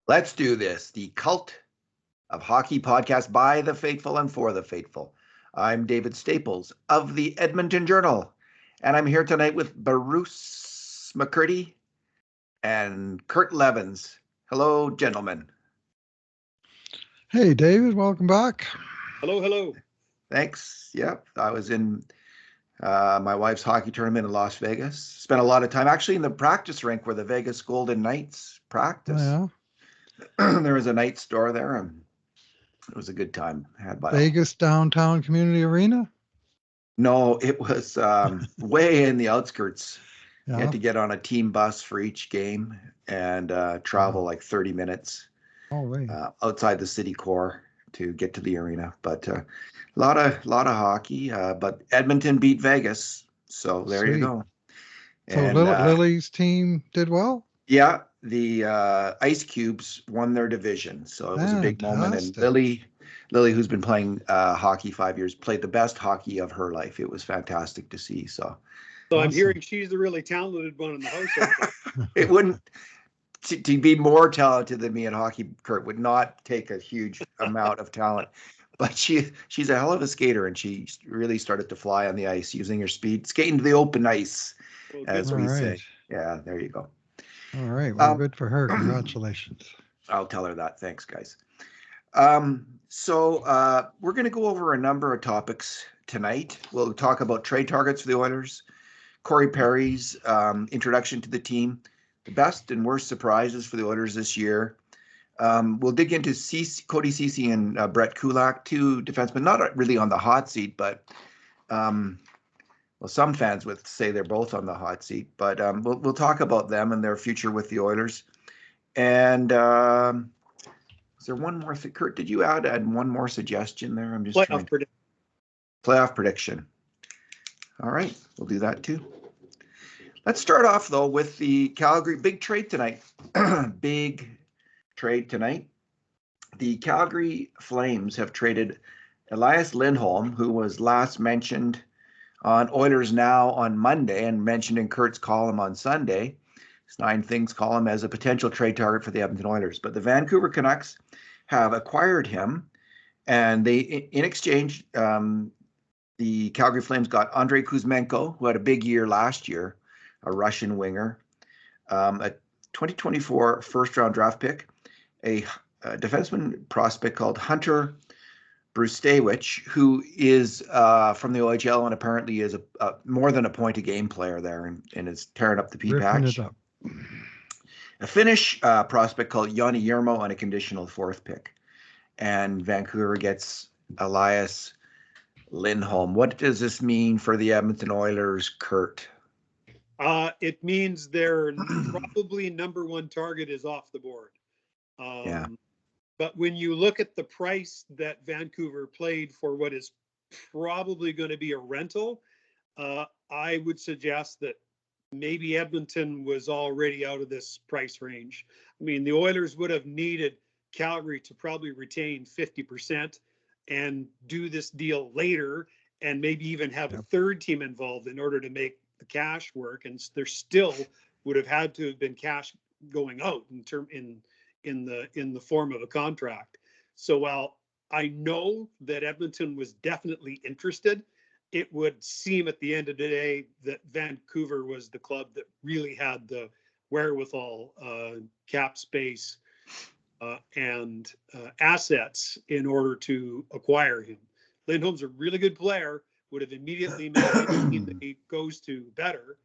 Let's do this. The Cult of Hockey podcast by the faithful and for the faithful. I'm David Staples of the Edmonton Journal, and I'm here tonight with Bruce McCurdy and Kurt Leavins. Hello, gentlemen. Hey, David. Welcome back. Hello. Thanks. Yep. I was in my wife's hockey tournament in Las Vegas. Spent a lot of time actually in the practice rink where the Vegas Golden Knights practice. Oh, yeah. There was a night store there, and it was a good time had by Vegas Downtown Community Arena? No, it was way in the outskirts. Yeah. You had to get on a team bus for each game and travel like 30 minutes outside the city core to get to the arena. But a lot of hockey. But Edmonton beat Vegas, so there Sweet. you go. So And, Lily's team did well? Yeah, the Ice Cubes won their division, so it was a big moment. And Lily, who's been playing hockey 5 years, played the best hockey of her life. It was fantastic to see. So awesome. I'm hearing she's the really talented one in the household. It wouldn't to be more talented than me in hockey. Kurt would not take a huge amount of talent, but she's a hell of a skater, and she really started to fly on the ice using her speed, skating to the open ice, as we say. Yeah, there you go. All right. Well, good for her. Congratulations. I'll tell her that. Thanks, guys. So we're going to go over a number of topics tonight. We'll talk about trade targets for the Oilers, Corey Perry's introduction to the team, the best and worst surprises for the Oilers this year. We'll dig into Cody Ceci and Brett Kulak, two defensemen, not really on the hot seat, but well, some fans would say they're both on the hot seat, but we'll talk about them and their future with the Oilers. And is there one more thing? Kurt, did you add one more suggestion there? I'm just playoff prediction. All right, we'll do that too. Let's start off though with the Calgary big trade tonight. Big trade tonight. The Calgary Flames have traded Elias Lindholm, who was last mentioned on Oilers Now on Monday and mentioned in Kurt's column on Sunday. His 9 Things column as a potential trade target for the Edmonton Oilers. But the Vancouver Canucks have acquired him, and they, in exchange, the Calgary Flames got Andrei Kuzmenko, who had a big year last year, a Russian winger, a 2024 first-round draft pick, a defenseman prospect called Hunter Brustewicz, who is from the OHL and apparently is a more than a point a game player there and is tearing up the P-patch. A Finnish prospect called Joni Jurmo on a conditional 4th pick. And Vancouver gets Elias Lindholm. What does this mean for the Edmonton Oilers, Kurt? It means their probably number 1 target is off the board. Yeah. But when you look at the price that Vancouver played for what is probably going to be a rental, I would suggest that maybe Edmonton was already out of this price range. I mean, the Oilers would have needed Calgary to probably retain 50% and do this deal later and maybe even have a third team involved in order to make the cash work. And there still would have had to have been cash going out in the form of a contract. So while I know that Edmonton was definitely interested, it would seem at the end of the day that Vancouver was the club that really had the wherewithal, cap space, and assets in order to acquire him. Lindholm's a really good player, would have immediately made the team that he goes to better,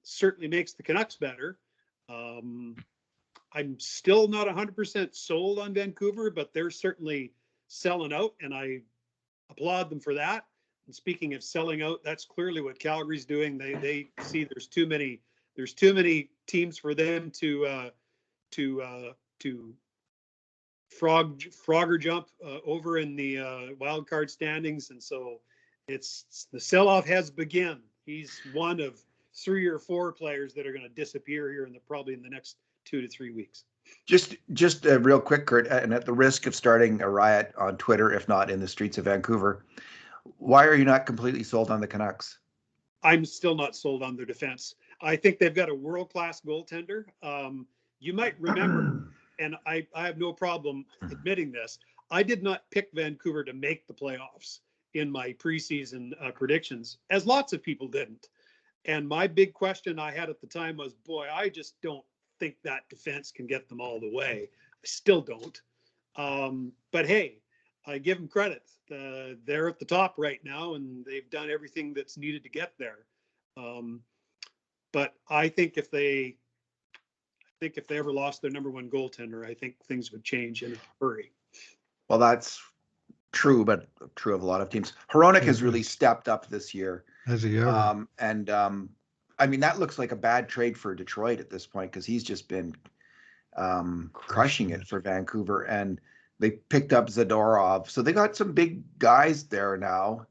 certainly makes the Canucks better. I'm still not 100% sold on Vancouver, but they're certainly selling out, and I applaud them for that. And speaking of selling out, that's clearly what Calgary's doing. They see there's too many teams for them to Frogger jump over in the wild card standings, and so it's the sell-off has begun. He's one of 3 or 4 players that are going to disappear here probably in the next 2 to 3 weeks. Just real quick, Kurt, and at the risk of starting a riot on Twitter, if not in the streets of Vancouver, why are you not completely sold on the Canucks? I'm still not sold on their defense. I think they've got a world-class goaltender. You might remember and I have no problem admitting this, I did not pick Vancouver to make the playoffs in my preseason predictions, as lots of people didn't. And my big question I had at the time was, boy, I just don't think that defense can get them all the way. I still don't. But hey, I give them credit. They're at the top right now, and they've done everything that's needed to get there. But I think if they ever lost their number one goaltender, I think things would change in a hurry. Well, that's true, but true of a lot of teams. Hronek has really stepped up this year. Has he ever? I mean, that looks like a bad trade for Detroit at this point, because he's just been crushing it for Vancouver. And they picked up Zadorov. So they got some big guys there now. I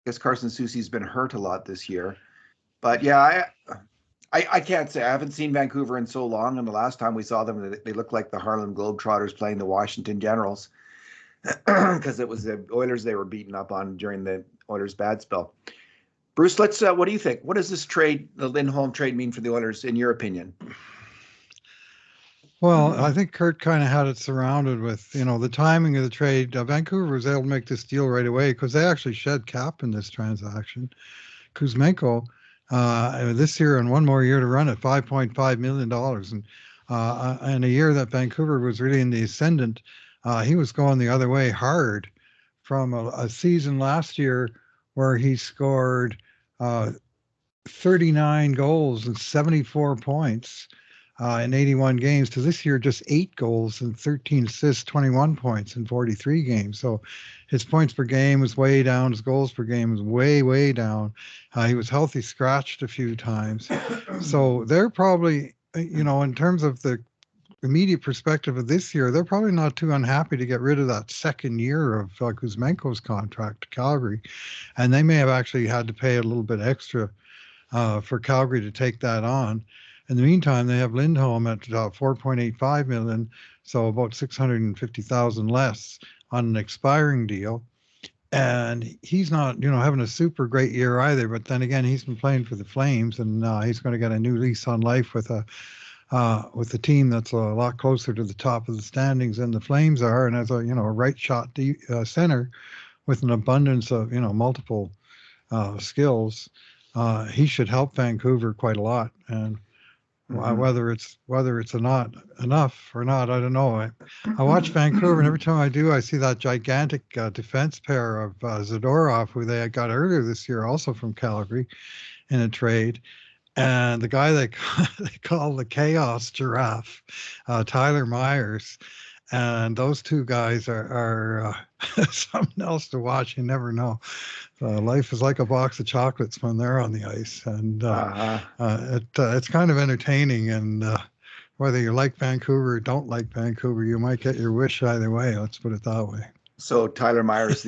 guess Carson Soucy's been hurt a lot this year. But yeah, I can't say. I haven't seen Vancouver in so long. And the last time we saw them, they looked like the Harlem Globetrotters playing the Washington Generals, because it was the Oilers they were beaten up on during the Oilers' bad spell. Bruce, let's. What do you think? What does this trade, the Lindholm trade, mean for the Oilers, in your opinion? Well, I think Kurt kind of had it surrounded with, the timing of the trade. Vancouver was able to make this deal right away because they actually shed cap in this transaction. Kuzmenko, this year and one more year to run at $5.5 million. And in a year that Vancouver was really in the ascendant, he was going the other way hard from a season last year where he scored 39 goals and 74 points in 81 games, to this year just 8 goals and 13 assists, 21 points in 43 games. So his points per game was way down. His goals per game was way, way down. He was healthy scratched a few times. So they're probably, in terms of the immediate perspective of this year, they're probably not too unhappy to get rid of that second year of Kuzmenko's contract to Calgary. And they may have actually had to pay a little bit extra for Calgary to take that on. In the meantime, they have Lindholm at $4.85 million, so about $650,000 less on an expiring deal. And he's not, having a super great year either. But then again, he's been playing for the Flames, and he's going to get a new lease on life with a team that's a lot closer to the top of the standings than the Flames are, and as a right shot center with an abundance of multiple skills. He should help Vancouver quite a lot, and whether it's not enough or not, I don't know. I watch Vancouver, and every time I do, I see that gigantic defense pair of Zadorov, who they got earlier this year, also from Calgary, in a trade. And the guy they call the Chaos Giraffe, Tyler Myers. And those two guys are something else to watch. You never know. Life is like a box of chocolates when they're on the ice. And it's kind of entertaining. And whether you like Vancouver or don't like Vancouver, you might get your wish either way. Let's put it that way. So Tyler Myers,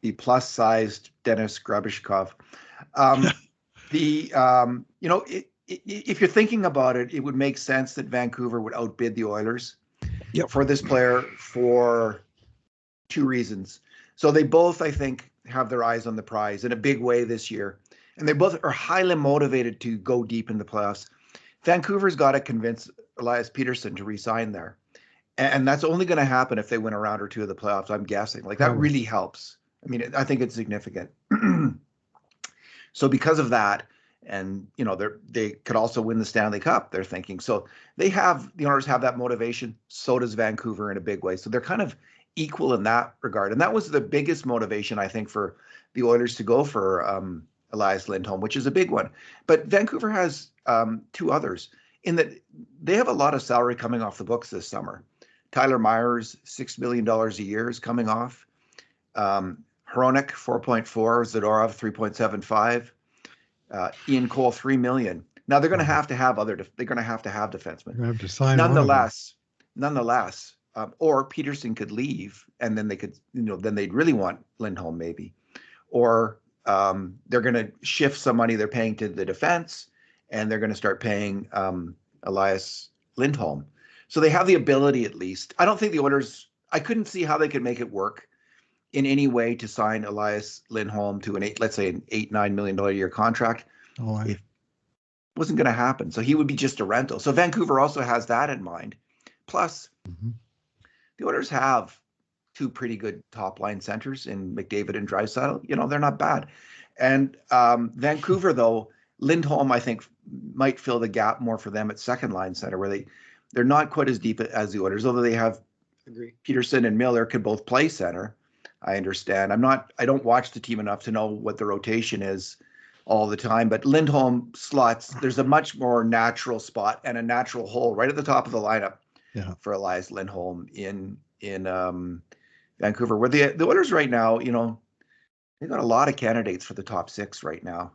the plus-sized Dennis Grubishkov. If you're thinking about it, it would make sense that Vancouver would outbid the Oilers for this player for two reasons. So they both, I think, have their eyes on the prize in a big way this year. And they both are highly motivated to go deep in the playoffs. Vancouver's got to convince Elias Peterson to resign there. And that's only going to happen if they win a round or two of the playoffs, I'm guessing. Like, that really helps. I mean, I think it's significant. So because of that, and they could also win the Stanley Cup, they're thinking. So the Oilers have that motivation. So does Vancouver in a big way. So they're kind of equal in that regard. And that was the biggest motivation, I think, for the Oilers to go for Elias Lindholm, which is a big one. But Vancouver has two others, in that they have a lot of salary coming off the books this summer. Tyler Myers, $6 million a year is coming off. Hronek, 4.4, Zadorov, 3.75. Ian Cole, $3 million. Now they're going to have to have defensemen. They're going to have to sign Nonetheless, or Peterson could leave, and then they could, then they'd really want Lindholm maybe, or they're going to shift some money they're paying to the defense, and they're going to start paying Elias Lindholm. So they have the ability, at least. I don't think the Oilers. I couldn't see how they could make it work in any way to sign Elias Lindholm to let's say an $8-9 million a year contract. It wasn't going to happen. So he would be just a rental. So Vancouver also has that in mind. Plus, Mhm. the Oilers have two pretty good top line centers in McDavid and Draisaitl. You know, they're not bad. And Vancouver, though, Lindholm, I think, might fill the gap more for them at second line center, where they're not quite as deep as the Oilers, although they have Agree. Peterson and Miller could both play center. I understand. I don't watch the team enough to know what the rotation is all the time, but Lindholm slots, there's a much more natural spot and a natural hole right at the top of the lineup Yeah. for Elias Lindholm in Vancouver, where the Oilers right now, you know, they've got a lot of candidates for the top 6 right now.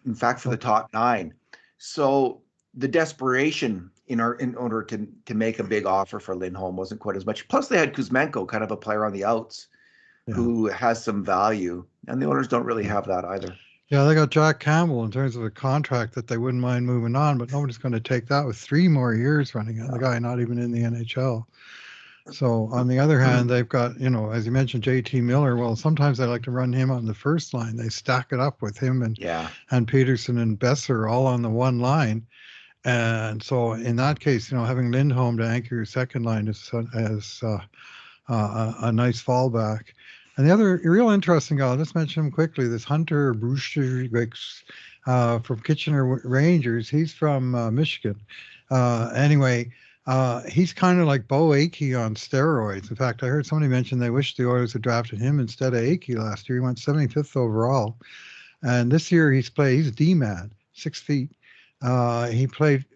In fact, for the top 9. So the desperation in order to make a big offer for Lindholm wasn't quite as much. Plus, they had Kuzmenko, kind of a player on the outs, who has some value, and the Oilers don't really have that either. Yeah, they got Jack Campbell in terms of a contract that they wouldn't mind moving on, but nobody's going to take that with 3 more years running on the guy not even in the NHL. So on the other hand, they've got, you know, as you mentioned, JT Miller. Well, sometimes they like to run him on the first line. They stack it up with him and Peterson and Besser all on the one line. And so in that case, you know, having Lindholm to anchor your second line is a nice fallback. And the other real interesting guy, I'll just mention him quickly, this Hunter Bruce from Kitchener Rangers. He's from Michigan. Anyway, he's kind of like Bo Akey on steroids. In fact, I heard somebody mention they wish the Oilers had drafted him instead of Akey last year. He went 75th overall. And this year he's a D-man, 6 feet. He played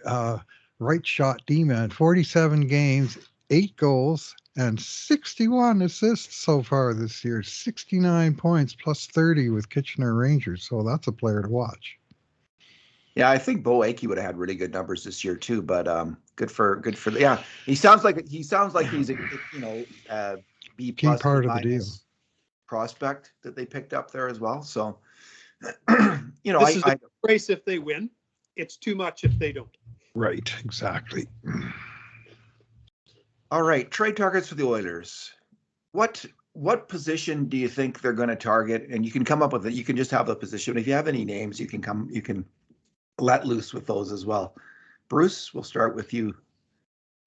right shot D-man, 47 games, 8 goals, and 61 assists so far this year. 69 points plus 30 with Kitchener Rangers. So that's a player to watch. Yeah, I think Bo Akey would have had really good numbers this year too. But good for yeah. He sounds like he's a B Key plus part of the deal. prospect that they picked up there as well. So This is a race if they win. It's too much if they don't. Right, exactly. All right, trade targets for the Oilers. What position do you think they're going to target? And you can come up with it. You can just have the position. If you have any names, you can let loose with those as well. Bruce, we'll start with you.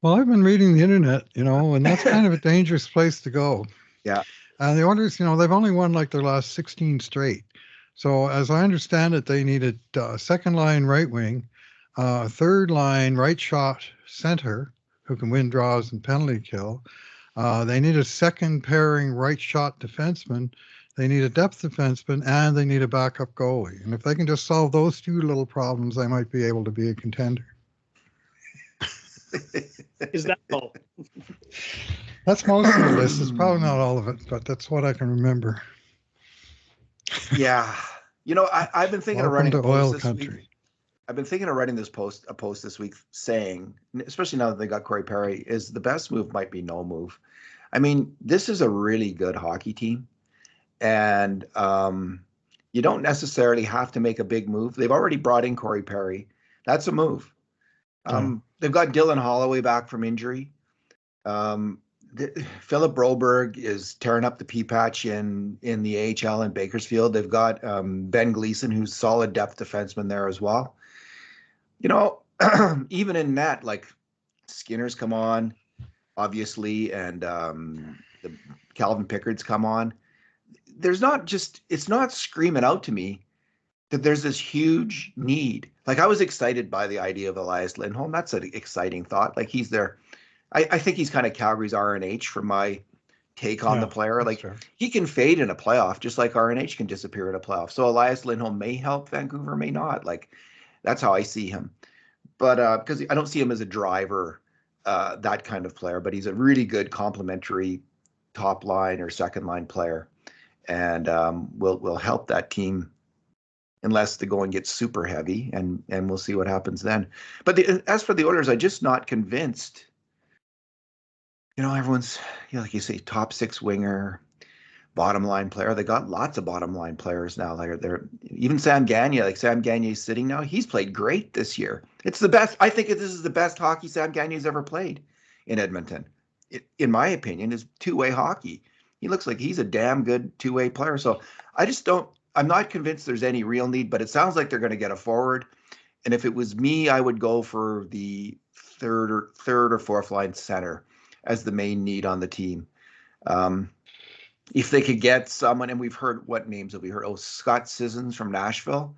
Well, I've been reading the internet, you know, and that's kind of a dangerous place to go. Yeah. And the Oilers, you know, they've only won like their last 16 straight. So as I understand it, they needed second line right wing, third line right shot center who can win draws and penalty kill. They need a second pairing right shot defenseman. They need a depth defenseman, and they need a backup goalie. And if they can just solve those 2 little problems, they might be able to be a contender. Is that all? That's most of the list. It's probably not all of it, but that's what I can remember. Yeah. You know, I've been thinking of writing a post this week. I've been thinking of writing a post this week saying, especially now that they got Corey Perry, is the best move might be no move. I mean, this is a really good hockey team. And you don't necessarily have to make a big move. They've already brought in Corey Perry. That's a move. They've got Dylan Holloway back from injury. Philip Broberg is tearing up the pea patch in the AHL in Bakersfield. They've got Ben Gleason, who's solid depth defenseman there as well. You know, even in net, like Skinner's come on, obviously, and the Calvin Pickard's come on. It's not screaming out to me that there's this huge need. Like, I was excited by the idea of Elias Lindholm. That's an exciting thought. Like, he's there. I think he's kind of Calgary's RNH from my take on the player. Like, he can fade in a playoff just like RNH can disappear in a playoff. So Elias Lindholm may help Vancouver, may not. Like, that's how I see him. But because I don't see him as a driver, that kind of player, but he's a really good complementary top line or second line player. And will help that team unless the going gets super heavy, and we'll see what happens then. But as for the Oilers, I'm just not convinced. You know, everyone's, you know, like you say, top 6 winger, bottom line player. They got lots of bottom line players now. They're even Sam Gagner. Like, Sam Gagner's sitting now. He's played great this year. It's the best. I think this is the best hockey Sam Gagner's ever played in Edmonton. In my opinion, is two-way hockey. He looks like he's a damn good two-way player. So I'm not convinced there's any real need, but it sounds like they're going to get a forward. And if it was me, I would go for the third or fourth line center as the main need on the team. If they could get someone, and we've heard, what names have we heard? Oh, Scott Sissons from Nashville.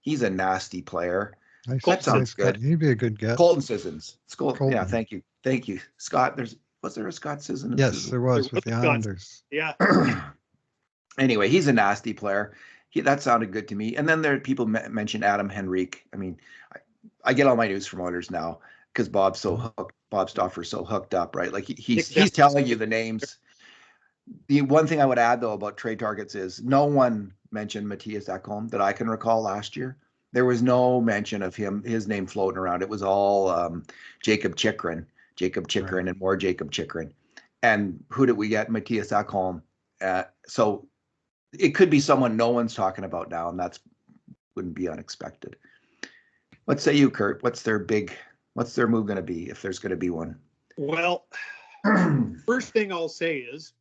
He's a nasty player. That sounds good. He'd be a good get. Colton Sissons. Colton. Yeah, thank you, Scott. Was there a Scott Sissons? Yes, there was with the Islanders. Yeah. Anyway, he's a nasty player. That sounded good to me. And then there are people mentioned Adam Henrique. I mean, I get all my news from Oilers now because Bob Stauffer's so hooked up, right? Like he's telling you the names. The one thing I would add, though, about trade targets is no one mentioned Matthias Ekholm that I can recall last year. There was no mention of his name floating around. It was all Jacob Chychrun, right. And more Jacob Chychrun. And who did we get? Matthias Ekholm. So it could be someone no one's talking about now, and wouldn't be unexpected. What say you, Kurt? What's their move going to be, if there's going to be one? Well, first thing I'll say is,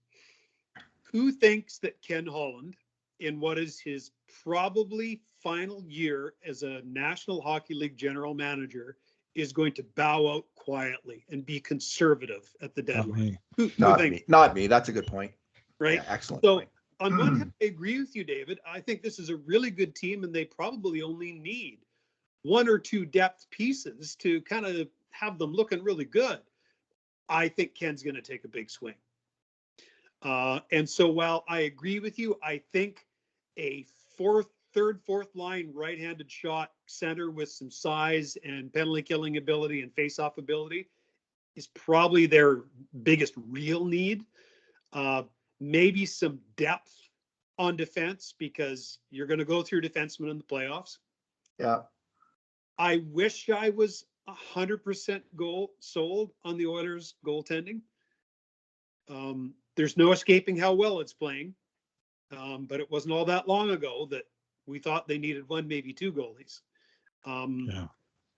who thinks that Ken Holland, in what is his probably final year as a National Hockey League general manager, is going to bow out quietly and be conservative at the deadline? Not me. That's a good point. Right? Yeah, excellent So point. On one hand, I agree with you, David. I think this is a really good team, and they probably only need one or two depth pieces to kind of have them looking really good. I think Ken's going to take a big swing. And so while I agree with you, I think a third, fourth line right-handed shot center with some size and penalty killing ability and face-off ability is probably their biggest real need. Maybe some depth on defense, because you're going to go through defensemen in the playoffs. Yeah. I wish I was 100% sold on the Oilers goaltending. There's no escaping how well it's playing. But it wasn't all that long ago that we thought they needed one, maybe two goalies.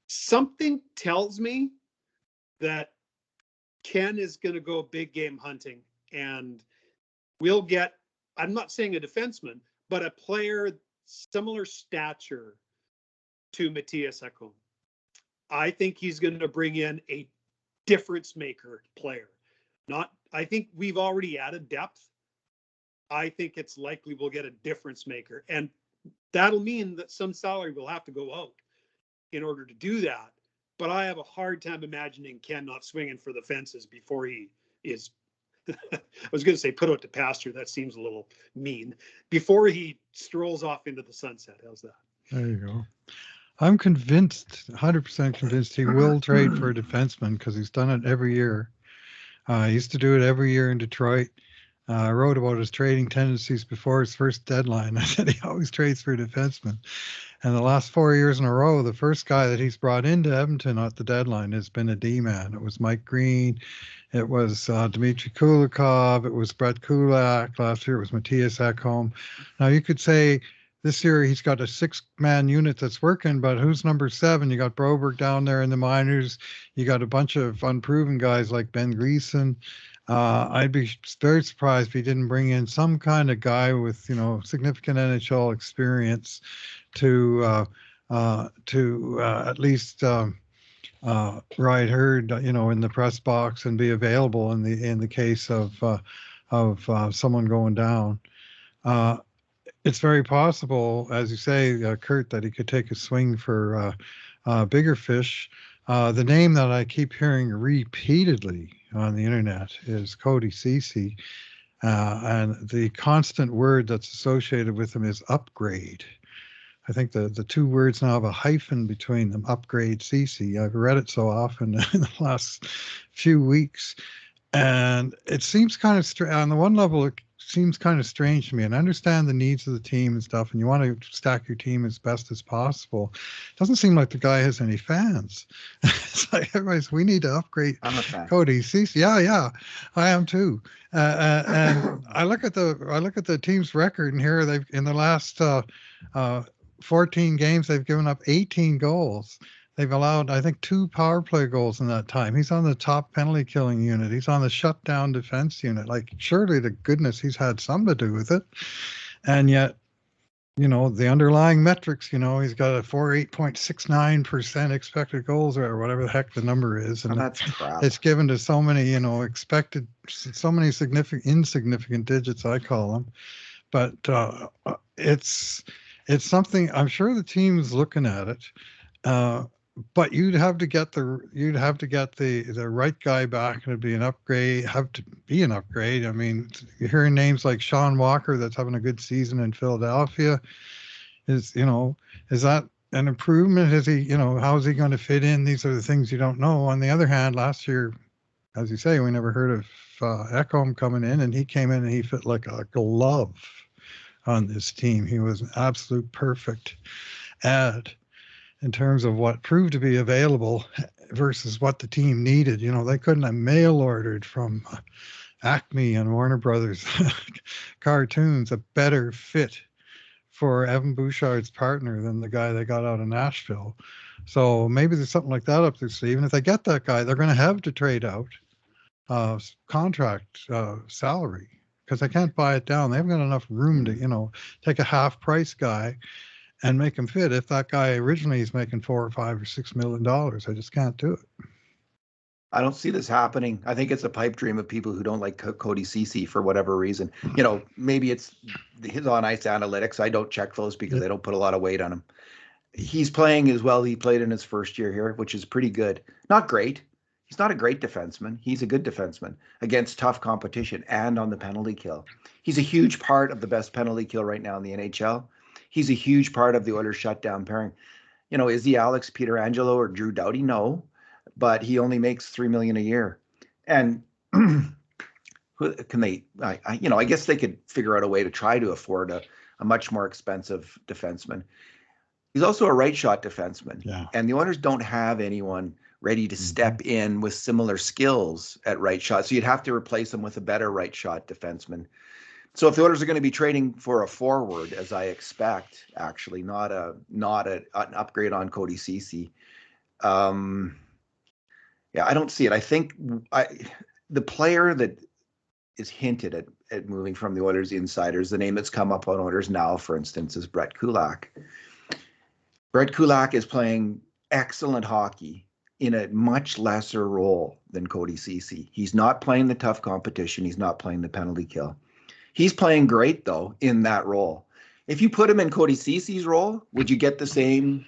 Something tells me that Ken is going to go big game hunting, and we'll get, I'm not saying a defenseman, but a player similar stature to Matthias Ekholm. I think he's going to bring in a difference maker player. I think we've already added depth. I think it's likely we'll get a difference maker, and that'll mean that some salary will have to go out in order to do that. But I have a hard time imagining Ken not swinging for the fences before he is, I was going to say put out to pasture. That seems a little mean. Before he strolls off into the sunset. How's that? There you go. I'm convinced, 100% convinced he will trade for a defenseman, because he's done it every year. He used to do it every year in Detroit. I wrote about his trading tendencies before his first deadline. I said he always trades for a defenseman. And the last 4 years in a row, the first guy that he's brought into Edmonton at the deadline has been a D-man. It was Mike Green. It was Dmitry Kulikov. It was Brett Kulak. Last year it was Matthias Ekholm. Now you could say this year he's got a 6-man unit that's working, but who's number 7? You got Broberg down there in the minors. You got a bunch of unproven guys like Ben Gleason. I'd be very surprised if he didn't bring in some kind of guy with, significant NHL experience to at least ride herd, in the press box and be available in the case of someone going down. It's very possible, as you say, Kurt, that he could take a swing for bigger fish. The name that I keep hearing repeatedly on the internet is Cody Ceci, and the constant word that's associated with him is upgrade. I think the two words now have a hyphen between them, upgrade Ceci. I've read it so often in the last few weeks, and it seems kind of strange. On the one level, it seems kind of strange to me, and I understand the needs of the team and stuff, and you want to stack your team as best as possible. It doesn't seem like the guy has any fans. It's like everybody's, we need to upgrade Cody Ceci. Yeah, I am too. And I look at the team's record, and here they've, in the last 14 games, they've given up 18 goals. They've allowed, I think, 2 power play goals in that time. He's on the top penalty killing unit. He's on the shutdown defense unit. Like, surely to goodness he's had something to do with it. And yet the underlying metrics, he's got a 48.69% expected goals or whatever the heck the number is. Oh, And that's crap. it's given to so many, so many insignificant digits, I call them. But it's something, I'm sure the team's looking at it. But you'd have to get the right guy back, and it'd be an upgrade. Have to be an upgrade. I mean, you're hearing names like Sean Walker that's having a good season in Philadelphia. Is that an improvement? Is he, how's he going to fit in? These are the things you don't know. On the other hand, last year, as you say, we never heard of Ekholm coming in, and he came in and he fit like a glove on this team. He was an absolute perfect add in terms of what proved to be available versus what the team needed. They couldn't have mail ordered from Acme and Warner Brothers cartoons a better fit for Evan Bouchard's partner than the guy they got out of Nashville. So maybe there's something like that up their sleeve. And if they get that guy, they're going to have to trade out contract salary because they can't buy it down. They haven't got enough room to, take a half price guy and make him fit. If that guy originally is making $4 or $5 or $6 million, I just can't do it. I don't see this happening. I think it's a pipe dream of people who don't like Cody Ceci for whatever reason. Maybe it's his on ice analytics. I don't check those because they don't put a lot of weight on him. He's playing as well he played in his first year here, which is pretty good. Not great. He's not a great defenseman. He's a good defenseman against tough competition and on the penalty kill. He's a huge part of the best penalty kill right now in the NHL. He's a huge part of the Oilers shutdown pairing. Is he Alex Pietrangelo or Drew Doughty? No, but he only makes $3 million a year. And who can they? I guess they could figure out a way to try to afford a much more expensive defenseman. He's also a right shot defenseman, and the Oilers don't have anyone ready to step in with similar skills at right shot. So you'd have to replace him with a better right shot defenseman. So if the Oilers are going to be trading for a forward, as I expect, actually, not an upgrade on Cody Ceci, I don't see it. I think the player that is hinted at moving from the Oilers insiders, the name that's come up on Oilers Now, for instance, is Brett Kulak. Brett Kulak is playing excellent hockey in a much lesser role than Cody Ceci. He's not playing the tough competition. He's not playing the penalty kill. He's playing great, though, in that role. If you put him in Cody Ceci's role, would you get the same?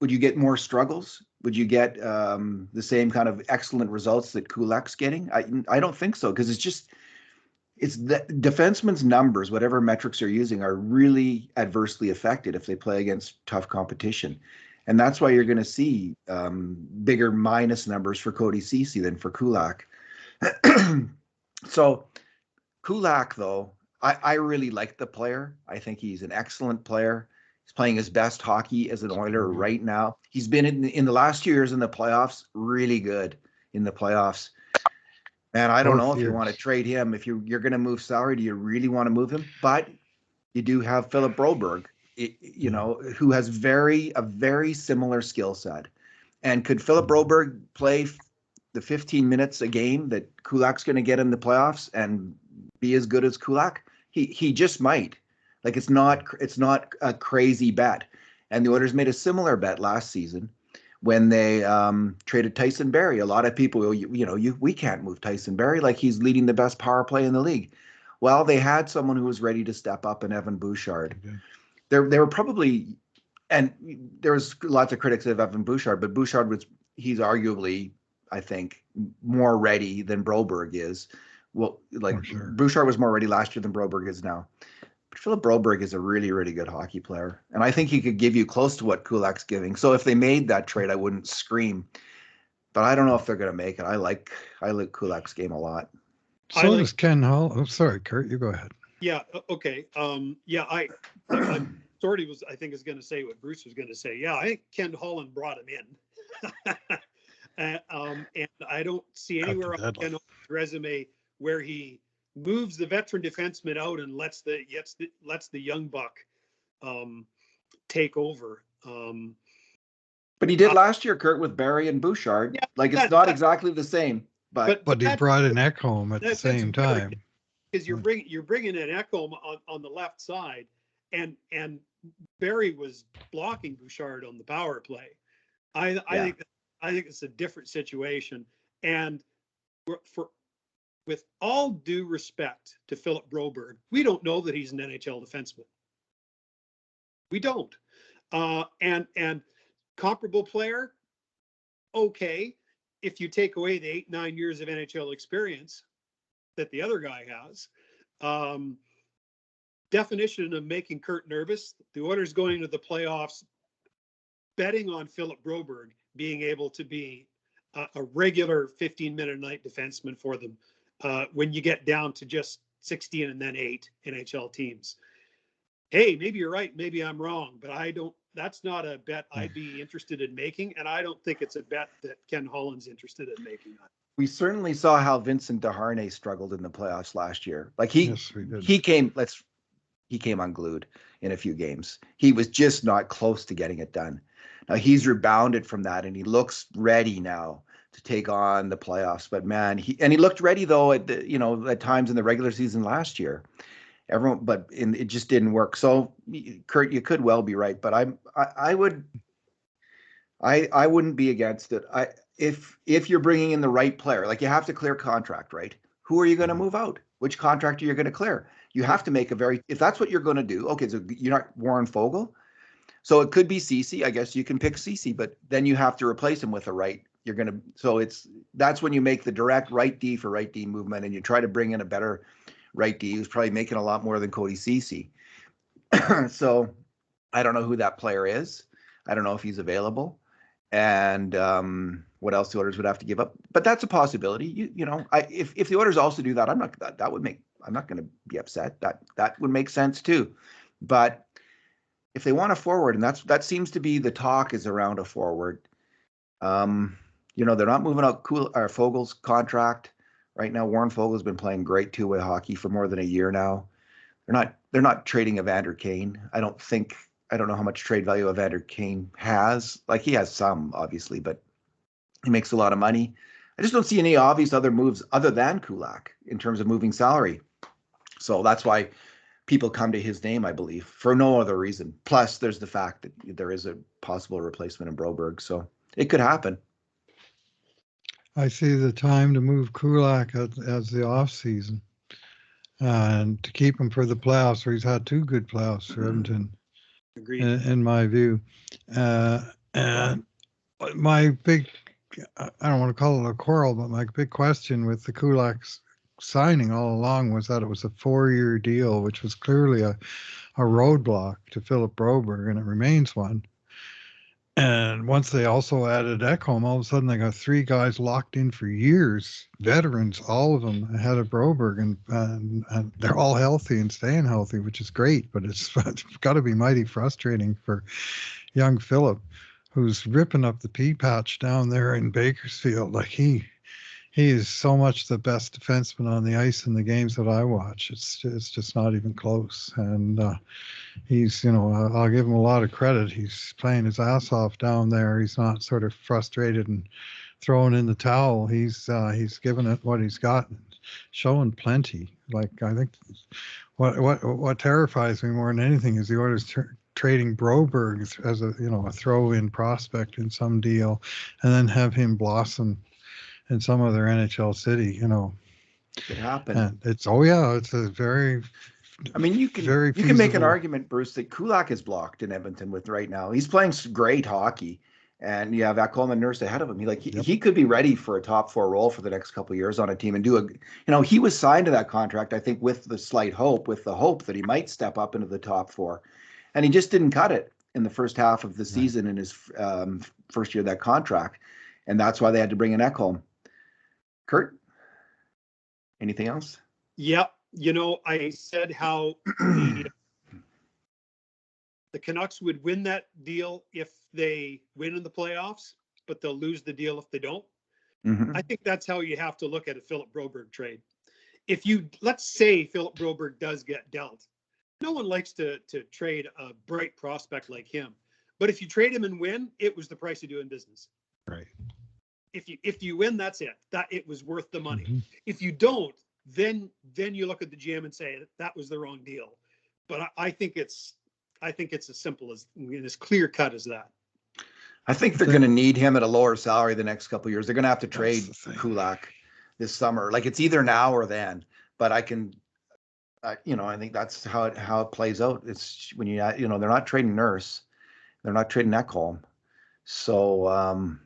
Would you get more struggles? Would you get the same kind of excellent results that Kulak's getting? I don't think so, because it's the defenseman's numbers, whatever metrics you're using, are really adversely affected if they play against tough competition. And that's why you're going to see bigger minus numbers for Cody Ceci than for Kulak. So Kulak, though, I really like the player. I think he's an excellent player. He's playing his best hockey as an Oiler right now. He's been in the last 2 years in the playoffs, really good in the playoffs. And I don't know if you want to trade him. If you're going to move salary, do you really want to move him? But you do have Philip Broberg, who has a very similar skill set. And could Philip Broberg play the 15 minutes a game that Kulak's going to get in the playoffs and be as good as Kulak? He just might. Like, it's not a crazy bet. And the Oilers made a similar bet last season when they traded Tyson Barrie. A lot of people, we can't move Tyson Barrie, like he's leading the best power play in the league. Well, they had someone who was ready to step up in Evan Bouchard. Okay. They were probably, and there was lots of critics of Evan Bouchard, but he's arguably, I think, more ready than Broberg is. Well, sure. Bouchard was more ready last year than Broberg is now. But Philip Broberg is a really, really good hockey player. And I think he could give you close to what Kulak's giving. So if they made that trade, I wouldn't scream. But I don't know if they're going to make it. I like Kulak's game a lot. So does Ken Hall. Oh, sorry, Kurt, you go ahead. Yeah, okay. I'm sort of I think is going to say what Bruce was going to say. Yeah, I think Ken Holland brought him in. And I don't see anywhere on Ken Holland's resume where he moves the veteran defenseman out and lets the young buck take over. But he did last year, Kurt, with Barrie and Bouchard. Yeah, it's not exactly the same. But he brought in Ekholm at the same time. Because you're bringing in Ekholm on the left side, and Barry was blocking Bouchard on the power play. I think it's a different situation. And with all due respect to Philip Broberg, we don't know that he's an NHL defenseman. We don't. And comparable player, okay, if you take away the 8-9 years of NHL experience that the other guy has. Definition of making Kurt nervous, the Oilers going to the playoffs, betting on Philip Broberg being able to be a regular 15-minute a night defenseman for them when you get down to just 16 and then 8 NHL teams. Hey, maybe you're right, maybe I'm wrong, but that's not a bet I'd be interested in making, and I don't think it's a bet that Ken Holland's interested in making. We certainly saw how Vincent Desharnais struggled in the playoffs last year. Like Yes, we did. he came unglued in a few games. He was just not close to getting it done. Now he's rebounded from that, and he looks ready now to take on the playoffs. But man, he looked ready though at times in the regular season last year. It just didn't work. So Kurt, you could well be right, but I wouldn't be against it. If you're bringing in the right player, like you have to clear contract, right? Who are you going to move out? Which contract are you going to clear? You have to make if that's what you're going to do. Okay, so you're not Warren Fogle. So it could be Ceci. I guess you can pick Ceci, but then you have to replace him with a right. That's when you make the direct right D for right D movement, and you try to bring in a better right D who's probably making a lot more than Cody Ceci. So I don't know who that player is. I don't know if he's available, and what else the Oilers would have to give up. But that's a possibility. If the Oilers also do that, I'm not going to be upset. That would make sense too. But if they want a forward, and that seems to be the talk is around a forward. They're not moving out Fogel's contract right now. Warren Fogel's been playing great two-way hockey for more than a year now. They're not trading Evander Kane. I don't know how much trade value Evander Kane has. Like he has some, obviously, but he makes a lot of money. I just don't see any obvious other moves other than Kulak in terms of moving salary. So that's why people come to his name, I believe, for no other reason. Plus, there's the fact that there is a possible replacement in Broberg, so it could happen. I see the time to move Kulak as the off season, and to keep him for the playoffs, where he's had 2 good playoffs for Edmonton. Agreed. In my view. And my big, I don't want to call it a quarrel, but my big question with the Kulak signing all along was that it was a 4-year deal, which was clearly a roadblock to Philip Broberg, and it remains one. And once they also added Ekholm, all of a sudden they got 3 guys locked in for years, veterans, all of them ahead of Broberg, and they're all healthy and staying healthy, which is great. But it's got to be mighty frustrating for young Philip, who's ripping up the pea patch down there in Bakersfield. Like he is so much the best defenseman on the ice in the games that I watch. It's just not even close. And he's, I'll give him a lot of credit. He's playing his ass off down there. He's not sort of frustrated and throwing in the towel. He's giving it what he's got, showing plenty. Like I think what terrifies me more than anything is the Oilers trading Broberg as a throw-in prospect in some deal, and then have him blossom in some other NHL city. It happened. And it's a very. I mean, you can make an argument, Bruce, that Kulak is blocked in Edmonton with right now. He's playing great hockey, and you have Ekholm and Nurse ahead of him. He could be ready for a top 4 role for the next couple of years on a team and do he was signed to that contract, I think, with the hope that he might step up into the top 4, and he just didn't cut it in the first half of the season in his first year of that contract, and that's why they had to bring in Ekholm. Kurt, anything else? Yep. I said how the Canucks would win that deal if they win in the playoffs, but they'll lose the deal if they don't. Mm-hmm. I think that's how you have to look at a Philip Broberg trade. Let's say Philip Broberg does get dealt. No one likes to trade a bright prospect like him. But if you trade him and win, it was the price of doing business. Right. If you win, that's it. That it was worth the money. Mm-hmm. If you don't, then you look at the GM and say that was the wrong deal. but I think it's as simple and as clear cut as that. I think they're going to need him at a lower salary the next couple of years. They're going to have to trade That's the thing. Kulak this summer. Like it's either now or then. But I can, I think that's how it plays out. It's when they're not trading Nurse, they're not trading Ekholm. So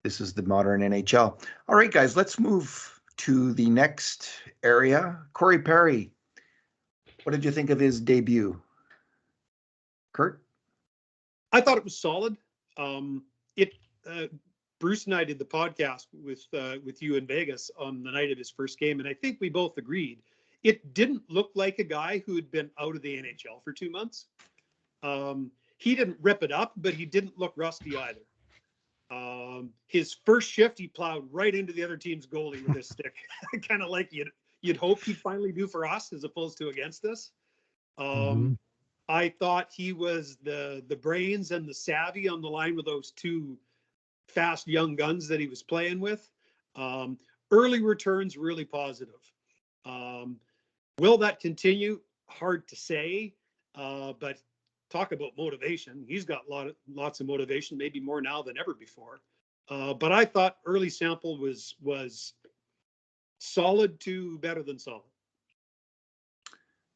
this is the modern NHL. All right, guys, let's move to the next area. Corey Perry, what did you think of his debut? Kurt? I thought it was solid. Bruce and I did the podcast with you in Vegas on the night of his first game, and I think we both agreed it didn't look like a guy who had been out of the NHL for 2 months. He didn't rip it up, but he didn't look rusty either. His first shift, he plowed right into the other team's goalie with his stick, kind of like you'd hope he'd finally do for us as opposed to against us. I thought he was the brains and the savvy on the line with those two fast young guns that he was playing with. Early returns really positive. Will that continue? Hard to say, but talk about motivation. He's got lots of motivation, maybe more now than ever before. But I thought early sample was solid to better than solid.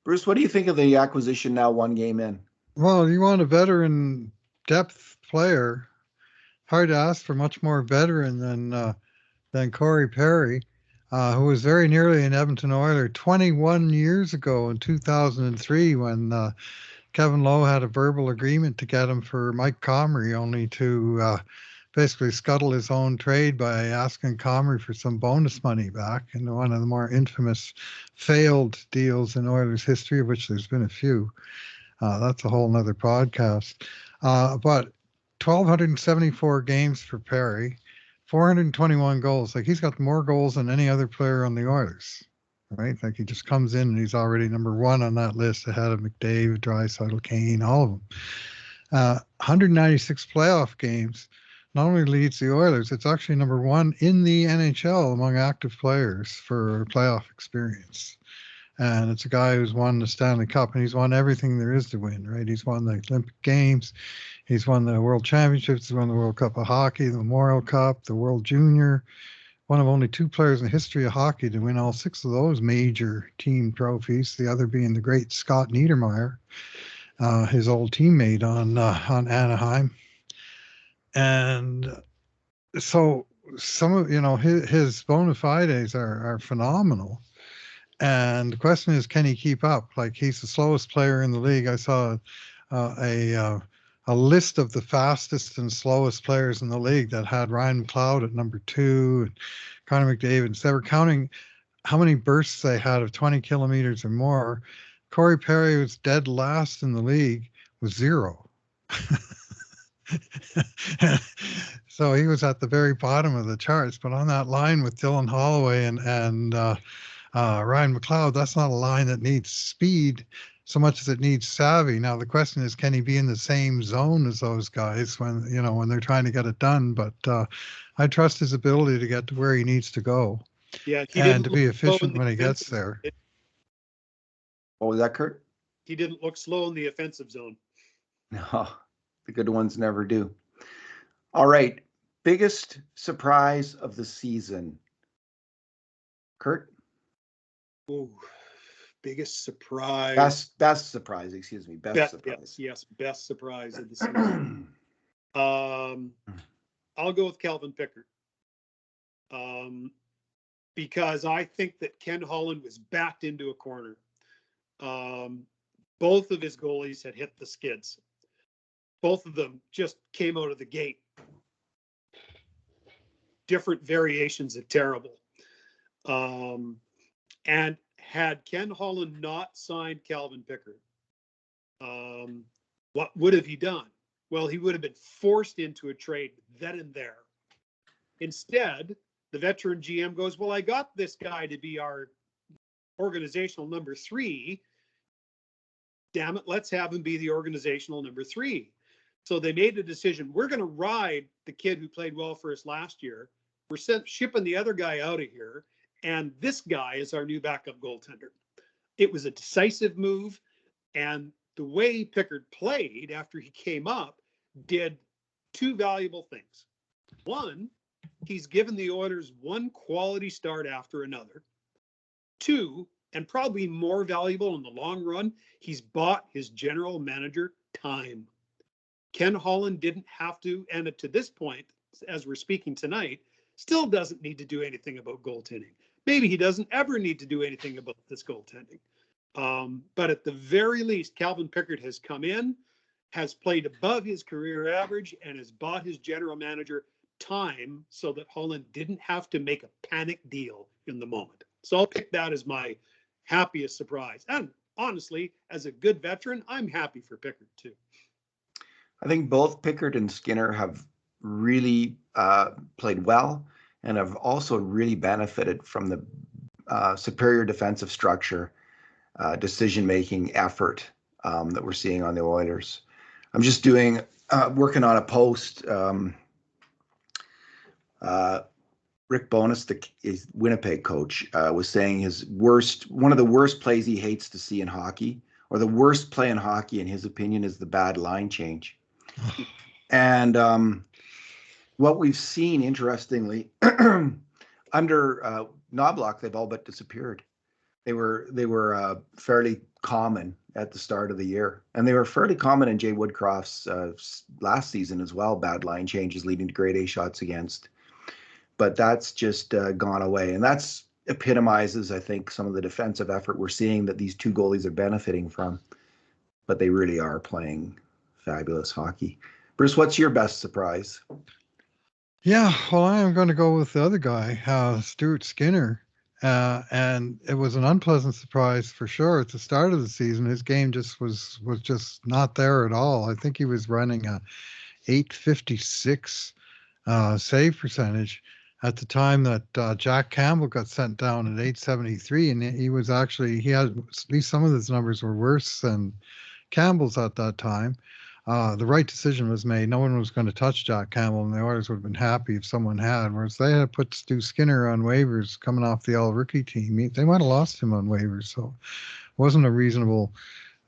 Bruce, what do you think of the acquisition now 1 game in? Well, you want a veteran depth player. Hard to ask for much more veteran than Corey Perry, who was very nearly an Edmonton Oiler 21 years ago in 2003 when Kevin Lowe had a verbal agreement to get him for Mike Comrie, only to basically scuttle his own trade by asking Comrie for some bonus money back in one of the more infamous failed deals in Oilers history, of which there's been a few. That's a whole nother podcast. But 1,274 games for Perry, 421 goals. Like he's got more goals than any other player on the Oilers, right? Like he just comes in and he's already number 1 on that list ahead of McDavid, Draisaitl, Kane, all of them. 196 playoff games. Not only leads the Oilers, it's actually number 1 in the NHL among active players for playoff experience. And it's a guy who's won the Stanley Cup, and he's won everything there is to win, right? He's won the Olympic Games. He's won the World Championships. He's won the World Cup of Hockey, the Memorial Cup, the World Junior. One of only 2 players in the history of hockey to win all 6 of those major team trophies, the other being the great Scott Niedermayer, his old teammate on Anaheim. And so some of, his bona fides are phenomenal. And the question is, can he keep up? Like he's the slowest player in the league. I saw a list of the fastest and slowest players in the league that had Ryan McLeod at number 2 and Connor McDavid. So they were counting how many bursts they had of 20 kilometers or more. Corey Perry was dead last in the league with 0. So he was at the very bottom of the charts, but on that line with Dylan Holloway and Ryan McLeod, that's not a line that needs speed so much as it needs savvy. Now the question is, can he be in the same zone as those guys when they're trying to get it done? But I trust his ability to get to where he needs to go. Yeah, and to be efficient when he gets there. What was that, Kurt? He didn't look slow in the offensive zone. No, the good ones never do. All right, biggest surprise of the season, Kurt? Oh, biggest surprise. Best surprise, excuse me. Best surprise. Yes, best surprise of the season. I'll go with Calvin Pickard. Because I think that Ken Holland was backed into a corner. Both of his goalies had hit the skids. Both of them just came out of the gate. Different variations of terrible. And had Ken Holland not signed Calvin Pickard, what would have he done? Well, he would have been forced into a trade then and there. Instead, the veteran GM goes, well, I got this guy to be our organizational number 3. Damn it, let's have him be the organizational number 3. So they made a decision. We're going to ride the kid who played well for us last year. We're shipping the other guy out of here. And this guy is our new backup goaltender. It was a decisive move, and the way Pickard played after he came up did two valuable things. One, he's given the Oilers one quality start after another. Two, and probably more valuable in the long run, he's bought his general manager time. Ken Holland didn't have to, and to this point, as we're speaking tonight, still doesn't need to do anything about goaltending. Maybe he doesn't ever need to do anything about this goaltending. But at the very least, Calvin Pickard has come in, has played above his career average, and has bought his general manager time so that Holland didn't have to make a panic deal in the moment. So I'll pick that as my happiest surprise. And honestly, as a good veteran, I'm happy for Pickard too. I think both Pickard and Skinner have really played well and have also really benefited from the superior defensive structure, decision-making effort that we're seeing on the Oilers. I'm just working on a post. Rick Bowness, the Winnipeg coach, was saying one of the worst plays he hates to see in hockey, or the worst play in hockey, in his opinion, is the bad line change. And what we've seen, interestingly, under Knobloch, they've all but disappeared. They were fairly common at the start of the year, and they were fairly common in Jay Woodcroft's last season as well. Bad line changes leading to grade A shots against. But that's just gone away. And that's epitomizes, I think, some of the defensive effort we're seeing that these two goalies are benefiting from. But they really are playing fabulous hockey. Bruce, what's your best surprise? Yeah, well, I am going to go with the other guy, Stuart Skinner. And it was an unpleasant surprise for sure. At the start of the season, his game just was just not there at all. I think he was running a .856 save percentage at the time that Jack Campbell got sent down at .873, and he had at least some of his numbers were worse than Campbell's at that time. The right decision was made. No one was going to touch Jack Campbell, and the Oilers would have been happy if someone had. Whereas they had put Stu Skinner on waivers coming off the all-rookie team. They might have lost him on waivers, so it wasn't a reasonable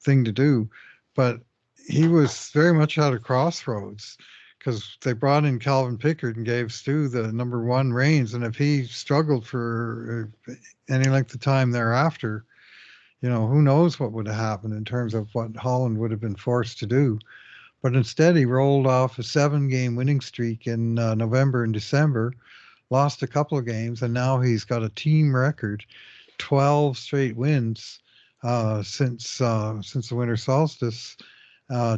thing to do. But he was very much at a crossroads, because they brought in Calvin Pickard and gave Stu the number one reins. And if he struggled for any length of time thereafter, who knows what would have happened in terms of what Holland would have been forced to do. But instead, he rolled off a 7-game winning streak in November and December, lost a couple of games, and now he's got a team record, 12 straight wins since the winter solstice,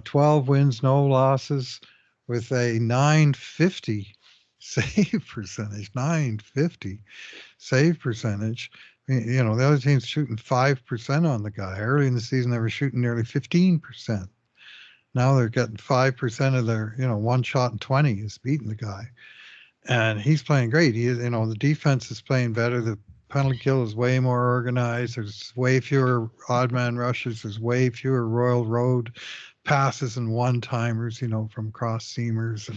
12 wins, no losses, with a .950 save percentage. .950 save percentage. The other team's shooting 5% on the guy. Early in the season, they were shooting nearly 15%. Now they're getting 5% of their, one shot in 20 is beating the guy. And he's playing great. The defense is playing better. The penalty kill is way more organized. There's way fewer odd man rushes. There's way fewer Royal Road passes and one-timers, from cross seamers.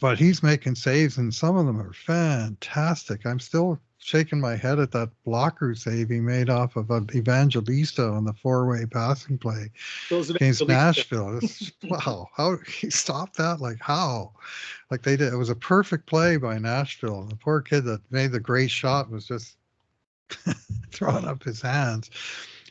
But he's making saves, and some of them are fantastic. I'm still shaking my head at that blocker save he made off of Evangelista on the 4-way passing play against Nashville. Wow, how he stopped that? Like how? Like they did. It was a perfect play by Nashville. The poor kid that made the great shot was just throwing up his hands.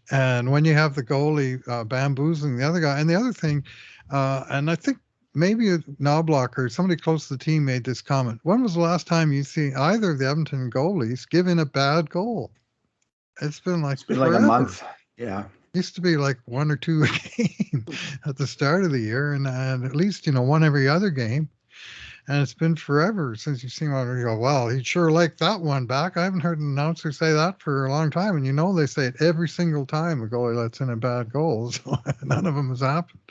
And when you have the goalie bamboozling the other guy, and the other thing, and I think maybe Knobloch or somebody close to the team made this comment. When was the last time you see either of the Edmonton goalies give in a bad goal? It's been like a month. Yeah. Used to be like 1 or 2 a game at the start of the year, and at least, one every other game. And it's been forever since you've seen one where you go, well, he'd sure like that one back. I haven't heard an announcer say that for a long time. And they say it every single time a goalie lets in a bad goal. So none of them has happened.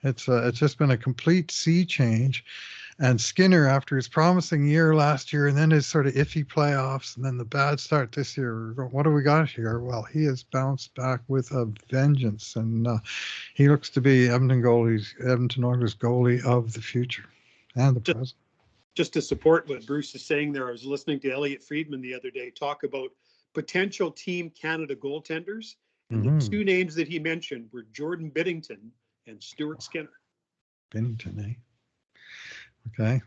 It's just been a complete sea change. And Skinner, after his promising year last year and then his sort of iffy playoffs and then the bad start this year, what do we got here? Well, he has bounced back with a vengeance. And he looks to be Edmonton Oilers goalie of the future. And the present. Just to support what Bruce is saying there, I was listening to Elliot Friedman the other day talk about potential Team Canada goaltenders. And Mhm. the two names that he mentioned were Jordan Biddington and Stuart Skinner. Binnington, eh? Okay.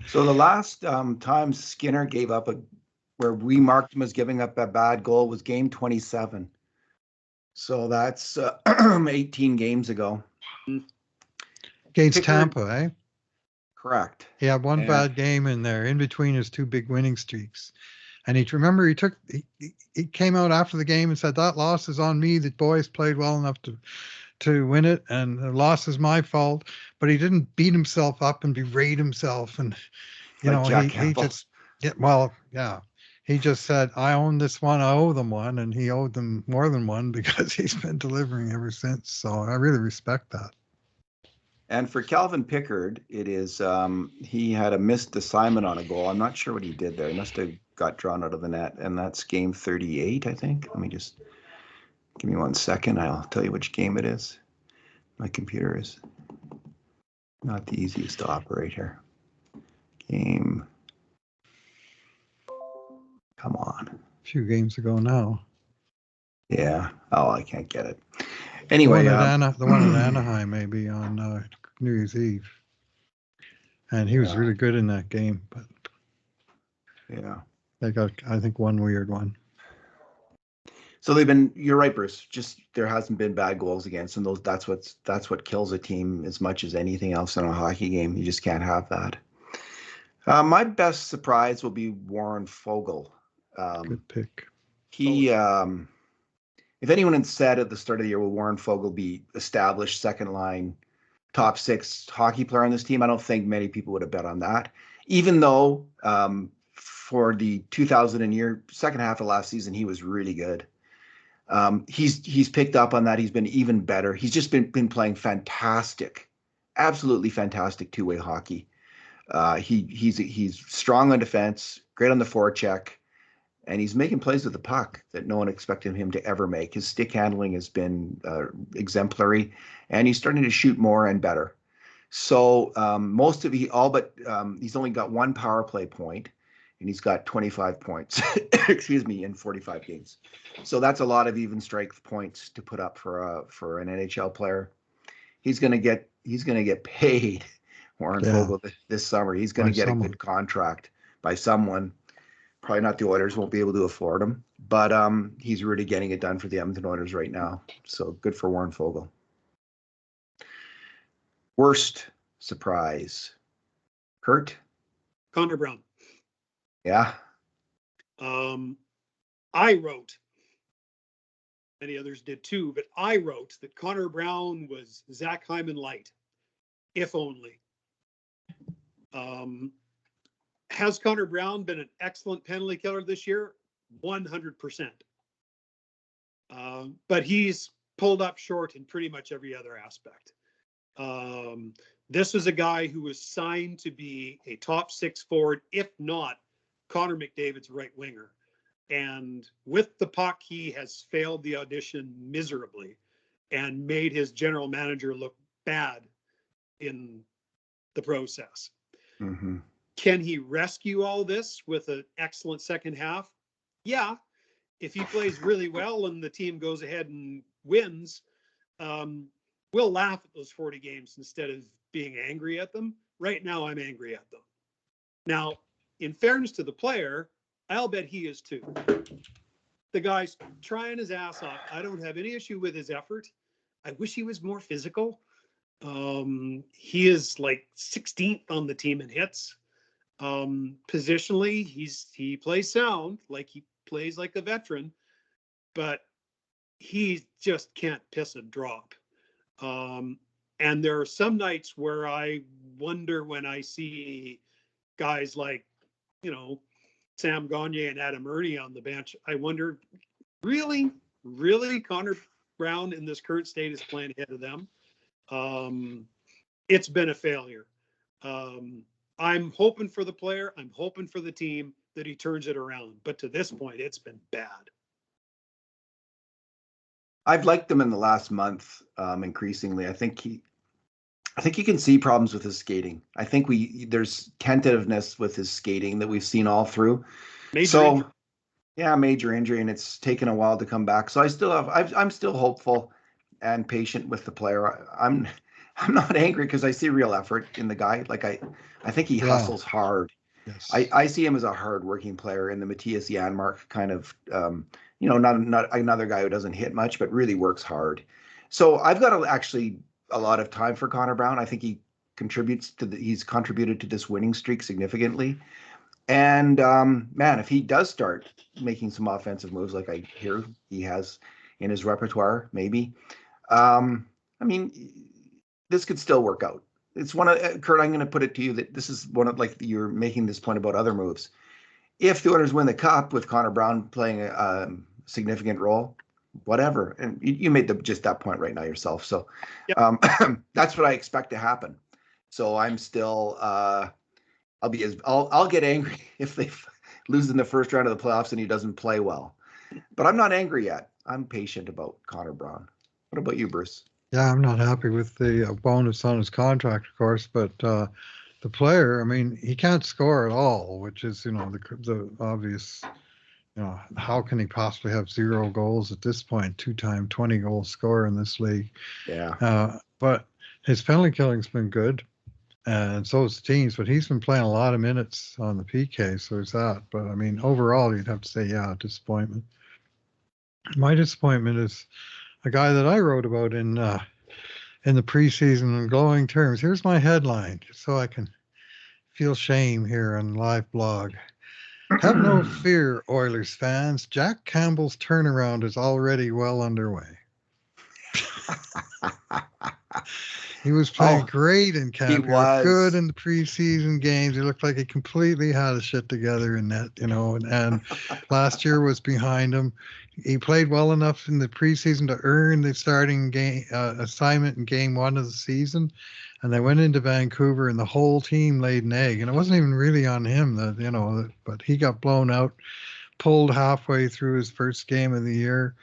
So the last time Skinner gave up where we marked him as giving up a bad goal was game 27. So that's 18 games ago. Against Pickard- Tampa, eh? Correct. He had one And- bad game in there, in between his two big winning streaks. And he came out after the game and said, that loss is on me. The boys played well enough to win it, and the loss is my fault. But he didn't beat himself up and berate himself. And, Like Jack he Campbell. just, he just said, I own this one, I owe them one. And he owed them more than one because he's been delivering ever since. So I really respect that. And for Calvin Pickard, it is he had a missed assignment on a goal. I'm not sure what he did there. He must have got drawn out of the net, and that's game 38, I think. Let me just give me 1 second. I'll tell you which game it is. My computer is not the easiest to operate here. Game. Come on. A few games ago now. Yeah. Oh, I can't get it. The Anyway, one at Anaheim, maybe on New Year's Eve. And he was Yeah. really good in that game, but yeah. they got, I think, one weird one. So you're right, Bruce. Just there hasn't been bad goals against them. That's what kills a team as much as anything else in a hockey game. You just can't have that. My best surprise will be Warren Foegele. Good pick. He, if anyone had said at the start of the year, will Warren Foegele be established second line, top six hockey player on this team? I don't think many people would have bet on that. Even though for the 2000 year second half of last season, he was really good. He's picked up on that. He's been even better. He's just been playing fantastic, absolutely fantastic two-way hockey. He's strong on defense, great on the forecheck, and he's making plays with the puck that no one expected him to ever make. His stick handling has been exemplary, and he's starting to shoot more and better. So he's only got one power play point, and he's got 25 points, excuse me, in 45 games. So that's a lot of even strength points to put up for an NHL player. He's gonna get paid, Warren Foegele, this summer. He's gonna get a good contract by someone. Probably not the Oilers, won't be able to afford him, but he's really getting it done for the Edmonton Oilers right now. So good for Warren Foegele. Worst surprise, Kurt? Connor Brown. Yeah. I wrote, many others did too, but I wrote that Connor Brown was Zach Hyman light, if only. Has Connor Brown been an excellent penalty killer this year? 100%. But he's pulled up short in pretty much every other aspect. This was a guy who was signed to be a top six forward, if not Connor McDavid's right winger. And with the puck, he has failed the audition miserably and made his general manager look bad in the process. Mm-hmm. Can he rescue all this with an excellent second half? Yeah. If he plays really well and the team goes ahead and wins, we'll laugh at those 40 games instead of being angry at them. Right now, I'm angry at them. Now, in fairness to the player, I'll bet he is too. The guy's trying his ass off. I don't have any issue with his effort. I wish he was more physical. He is like 16th on the team in hits. Positionally, he plays sound, like he plays like a veteran, but he just can't piss a drop. And there are some nights where I wonder when I see guys like, Sam Gagner and Adam Ernie on the bench, I wonder, really Connor Brown in this current state is playing ahead of them. It's been a failure. I'm hoping for the player. I'm hoping for the team that he turns it around. But to this point, it's been bad. I've liked him in the last month increasingly. I think you can see problems with his skating. I think there's tentativeness with his skating that we've seen all through. Major injury. Yeah, major injury, and it's taken a while to come back. So I'm still hopeful and patient with the player. I'm not angry because I see real effort in the guy. Like I think he Yeah. hustles hard. I, Yes. I see him as a hard-working player in the Matthias Janmark kind of, not another guy who doesn't hit much, but really works hard. So I've got actually a lot of time for Connor Brown. I think he's contributed to this winning streak significantly. And man, if he does start making some offensive moves like I hear he has in his repertoire, maybe, I mean, this could still work out. It's one of Kurt. I'm going to put it to you that this is one of, like, you're making this point about other moves. If the Oilers win the cup with Connor Brown playing a significant role, whatever, and you made just that point right now yourself. So Yep. that's what I expect to happen. So I'm still I'll get angry if they lose in the first round of the playoffs and he doesn't play well. But I'm not angry yet. I'm patient about Connor Brown. What about you, Bruce? Yeah, I'm not happy with the bonus on his contract, of course, but the player, I mean, he can't score at all, which is, the obvious, how can he possibly have 0 goals at this point? Two-time 20-goal scorer in this league. Yeah. But his penalty killing's been good, and so has the team's, but he's been playing a lot of minutes on the PK, so there's that. But I mean, overall, you'd have to say, yeah, disappointment. My disappointment is a guy that I wrote about in the preseason in glowing terms. Here's my headline, just so I can feel shame here on live blog. Have no fear, Oilers fans. Jack Campbell's turnaround is already well underway. He was playing Oh, great in he camp. He looked good was. in the preseason games. He looked like he completely had his shit together in net, and last year was behind him. He played well enough in the preseason to earn the starting game assignment in game 1 of the season. And they went into Vancouver and the whole team laid an egg. And it wasn't even really on him but he got blown out, pulled halfway through his first game of the year.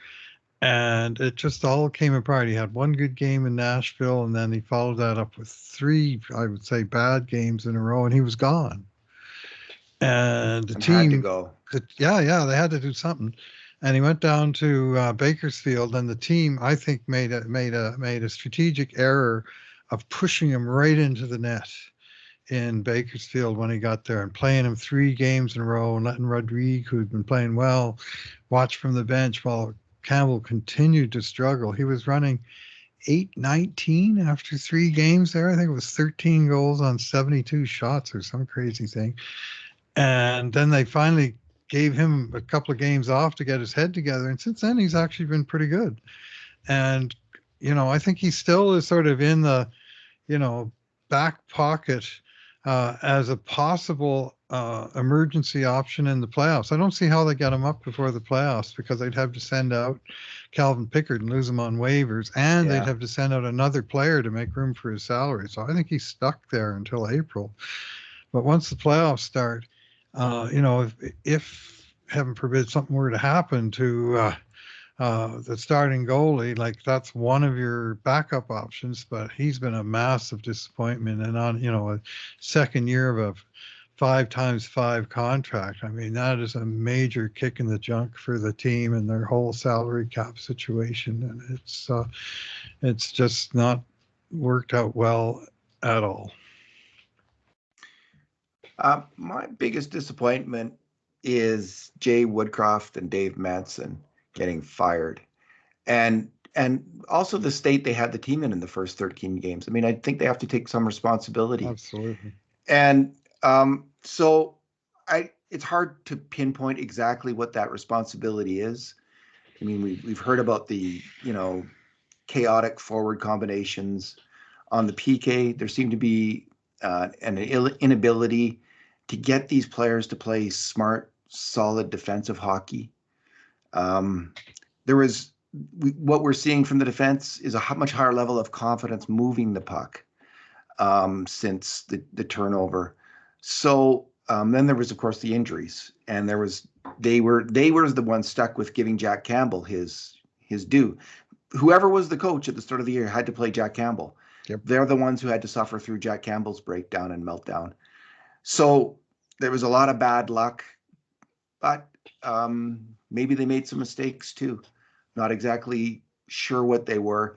And it just all came apart. He had one good game in Nashville, and then he followed that up with 3, I would say, bad games in a row, and he was gone. And the And had to team, go. yeah, they had to do something. And he went down to Bakersfield, and the team, I think, made a strategic error of pushing him right into the net in Bakersfield when he got there and playing him 3 games in a row and letting Rodrigue, who'd been playing well, watch from the bench while Campbell continued to struggle. He was running 8-19 after 3 games there. I think it was 13 goals on 72 shots or some crazy thing. And then they finally gave him a couple of games off to get his head together. And since then, he's actually been pretty good. And, I think he still is sort of in the, back pocket as a possible emergency option in the playoffs. I don't see how they get him up before the playoffs because they'd have to send out Calvin Pickard and lose him on waivers, and they'd Yeah. have to send out another player to make room for his salary. So I think he's stuck there until April. But once the playoffs start, if heaven forbid something were to happen to the starting goalie, like that's one of your backup options, but he's been a massive disappointment. And on, a second year of a 5x5 contract. I mean, that is a major kick in the junk for the team and their whole salary cap situation. And it's just not worked out well at all. My biggest disappointment is Jay Woodcroft and Dave Manson getting fired, and also the state they had the team in the first 13 games. I mean, I think they have to take some responsibility. Absolutely. And so it's hard to pinpoint exactly what that responsibility is. I mean, we've heard about the chaotic forward combinations on the PK. There seemed to be an inability to get these players to play smart, solid defensive hockey. What we're seeing from the defense is a much higher level of confidence moving the puck since the turnover. So then there was, of course, the injuries, and they were the ones stuck with giving Jack Campbell his due. Whoever was the coach at the start of the year had to play Jack Campbell. Yep. They're the ones who had to suffer through Jack Campbell's breakdown and meltdown. So there was a lot of bad luck, but maybe they made some mistakes too. Not exactly sure what they were.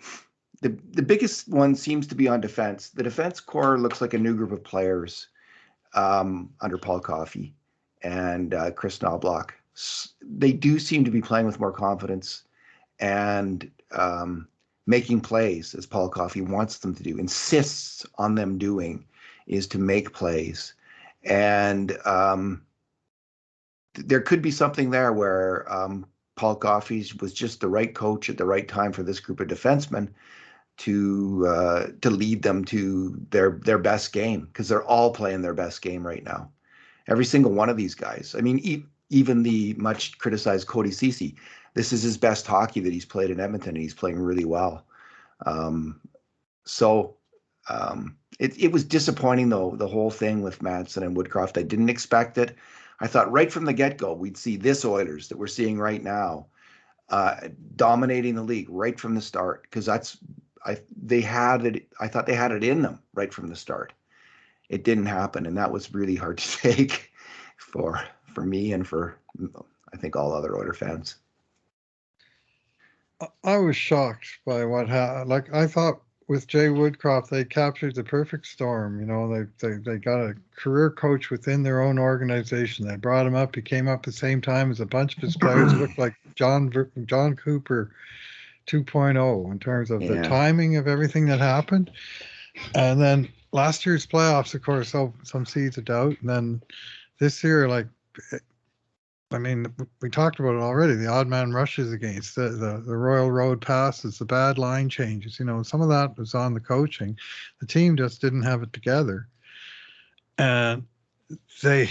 The biggest one seems to be on defense. The defense core looks like a new group of players under Paul Coffey and Chris Knobloch. They do seem to be playing with more confidence and making plays, as Paul Coffey wants them to do, insists on them doing, is to make plays. And there could be something there where Paul Coffey was just the right coach at the right time for this group of defensemen to lead them to their best game, because they're all playing their best game right now. Every single one of these guys. I mean, even the much criticized Cody Ceci, this is his best hockey that he's played in Edmonton, and he's playing really well. It was disappointing, though, the whole thing with Madsen and Woodcroft. I didn't expect it. I thought right from the get-go we'd see this Oilers that we're seeing right now dominating the league right from the start, because I thought they had it in them right from the start. It didn't happen, and that was really hard to take for me and for, I think, all other Oilers fans. I was shocked by what happened. Like, I thought with Jay Woodcroft, they captured the perfect storm. You know, they got a career coach within their own organization. They brought him up. He came up at the same time as a bunch of his players. It looked like John Cooper 2.0 in terms of the timing of everything that happened. And then last year's playoffs, of course, some seeds of doubt. And then this year, like, I mean, we talked about it already. The odd man rushes against the Royal Road passes, the bad line changes. You know, some of that was on the coaching. The team just didn't have it together, and they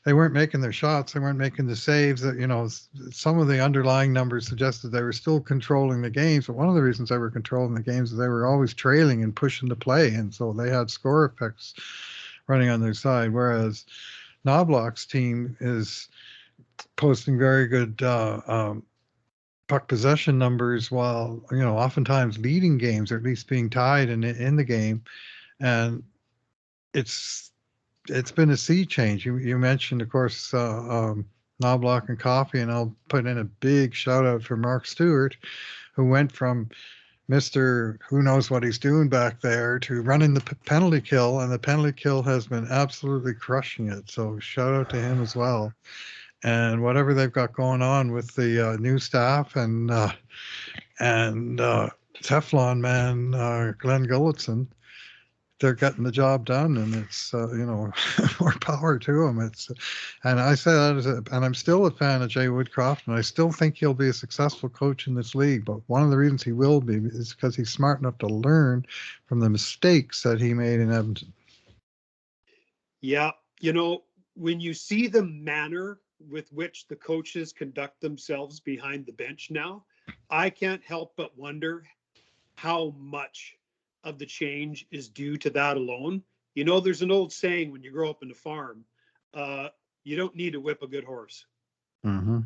weren't making their shots. They weren't making the saves. That, you know, some of the underlying numbers suggested they were still controlling the games. But one of the reasons they were controlling the games is they were always trailing and pushing the play, and so they had score effects running on their side. Whereas Knobloch's team is posting very good puck possession numbers, while, you know, oftentimes leading games, or at least being tied in the game. And it's been a sea change. You mentioned, of course, Knobloch and Coffey, and I'll put in a big shout out for Mark Stewart, who went from Mr. Who knows what he's doing back there to running the penalty kill, and the penalty kill has been absolutely crushing it. So shout out to him as well. And whatever they've got going on with the new staff and Teflon man Glenn Gulletson, they're getting the job done, and it's you know, more power to him. And I say that and I'm still a fan of Jay Woodcroft, and I still think he'll be a successful coach in this league. But one of the reasons he will be is because he's smart enough to learn from the mistakes that he made in Edmonton. Yeah, you know, when you see the manner with which the coaches conduct themselves behind the bench now, I can't help but wonder how much of the change is due to that alone. You know, there's an old saying when you grow up in a farm, you don't need to whip a good horse. Mm-hmm.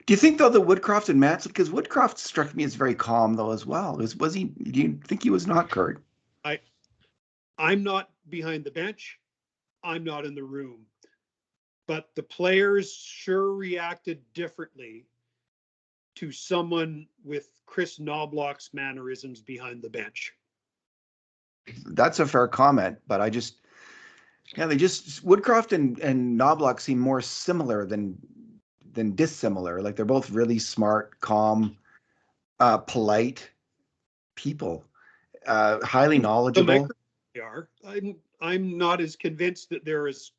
Do you think, though, the Woodcroft and Madsen, because Woodcroft struck me as very calm, though, as well. Was he? Do you think he was not, Kurt? I'm not behind the bench. I'm not in the room. But the players sure reacted differently to someone with Chris Knobloch's mannerisms behind the bench. That's a fair comment, but Woodcroft and Knobloch seem more similar than dissimilar. Like, they're both really smart, calm, polite people, highly knowledgeable. They are. I'm not as convinced that they're as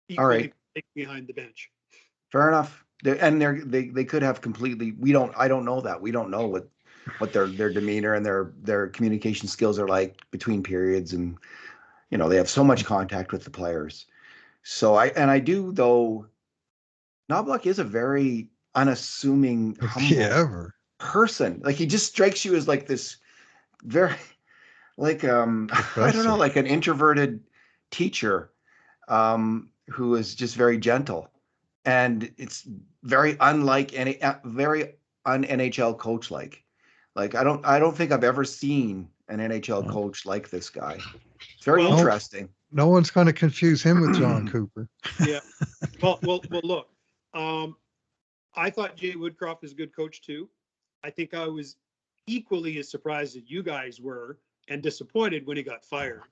equally all right behind the bench. Fair enough. They could have completely. I don't know that. We don't know what their demeanor and their communication skills are like between periods, and, you know, they have so much contact with the players. So I do, though. Knobloch is a very unassuming, humble person. Like, he just strikes you as like this very, like, I don't know, like an introverted teacher who is just very gentle. And it's very unlike very un-NHL coach like. Like, I don't think I've ever seen an NHL coach like this guy. It's very interesting. No one's going to confuse him with John Cooper. Yeah. Well, look, I thought Jay Woodcroft was a good coach too. I think I was equally as surprised as you guys were and disappointed when he got fired.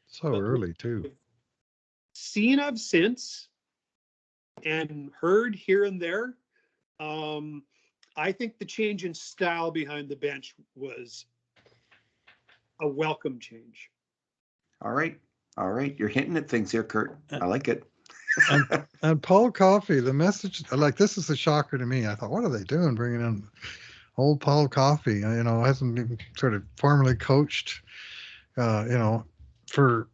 So But early too. seen of since and heard here and there, I think the change in style behind the bench was a welcome change. All right. You're hinting at things here, Kurt. I like it. And Paul Coffey, the message, like, this is a shocker to me. I thought, what are they doing bringing in old Paul Coffey? You know, hasn't been sort of formally coached, for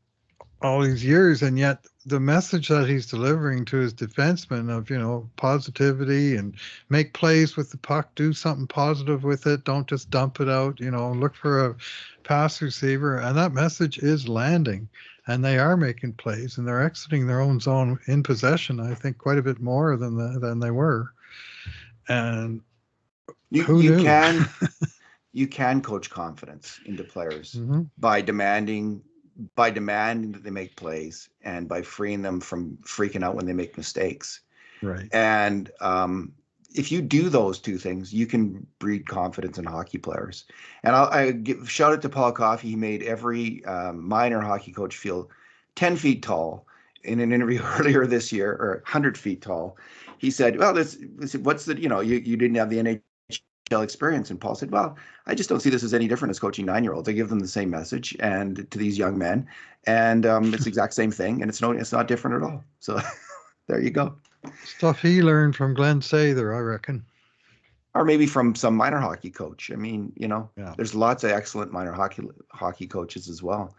all these years, and yet the message that he's delivering to his defensemen of positivity and make plays with the puck, do something positive with it, don't just dump it out, look for a pass receiver, and that message is landing, and they are making plays and they're exiting their own zone in possession, I think, quite a bit more than they were. And who you knew? can coach confidence into players Mm-hmm. by demanding that they make plays and by freeing them from freaking out when they make mistakes. Right. And if you do those two things, you can breed confidence in hockey players. And I give shout out to Paul Coffey. He made every minor hockey coach feel 10 feet tall in an interview earlier this year, or 100 feet tall. He said, well, what's the, you didn't have the NHL experience. And Paul said, well, I just don't see this as any different as coaching 9-year-olds. I give them the same message and to these young men, and it's the exact same thing, and it's not different at all. So there you go. Stuff he learned from Glenn Sather, I reckon. Or maybe from some minor hockey coach. I mean, Yeah. There's lots of excellent minor hockey coaches as well.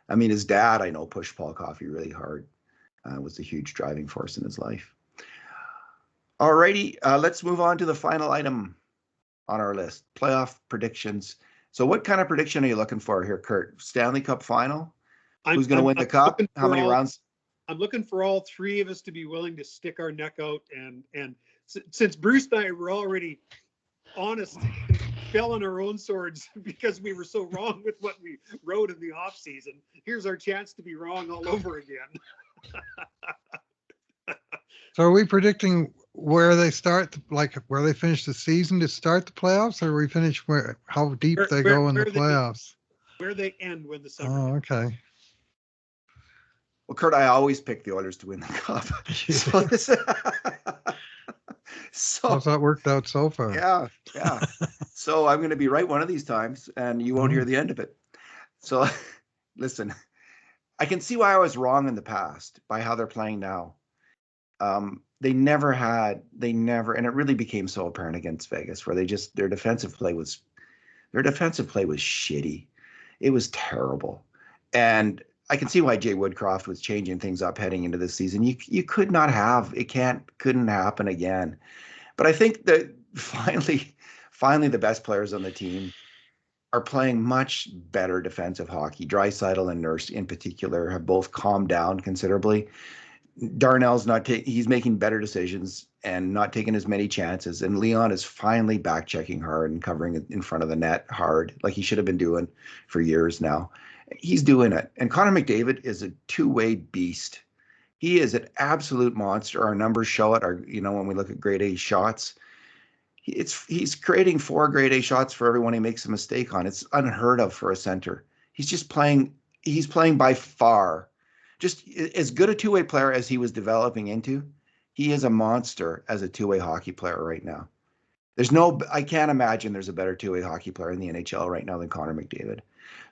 I mean, his dad, I know, pushed Paul Coffey really hard. Was a huge driving force in his life. All righty, let's move on to the final item on our list, playoff predictions. So what kind of prediction are you looking for here, Kurt? Stanley Cup final? Who's going to win the cup? How many rounds? I'm looking for all three of us to be willing to stick our neck out. And since Bruce and I were already honest and fell on our own swords because we were so wrong with what we wrote in the off season, here's our chance to be wrong all over again. So are we predicting where they start, like where they finish the season to start the playoffs, or we finish how deep they go in the playoffs? Where they end when the summer. Oh, okay. Well, Kurt, I always pick the Oilers to win the cup. So how's that worked out so far? Yeah. So I'm going to be right one of these times, and you won't hear the end of it. So listen, I can see why I was wrong in the past by how they're playing now. They never, and it really became so apparent against Vegas, where their defensive play was shitty. It was terrible. And I can see why Jay Woodcroft was changing things up heading into this season. You couldn't happen again. But I think that finally the best players on the team are playing much better defensive hockey. Draisaitl and Nurse in particular have both calmed down considerably. Darnell's he's making better decisions and not taking as many chances. And Leon is finally back checking hard and covering in front of the net hard, like he should have been doing for years now. He's doing it. And Connor McDavid is a two-way beast. He is an absolute monster. Our numbers show it. When we look at grade A shots, he's creating 4 grade A shots for everyone he makes a mistake on. It's unheard of for a center. He's playing by far just as good a two-way player as he was developing into. He is a monster as a two-way hockey player right now. I can't imagine there's a better two-way hockey player in the NHL right now than Connor McDavid.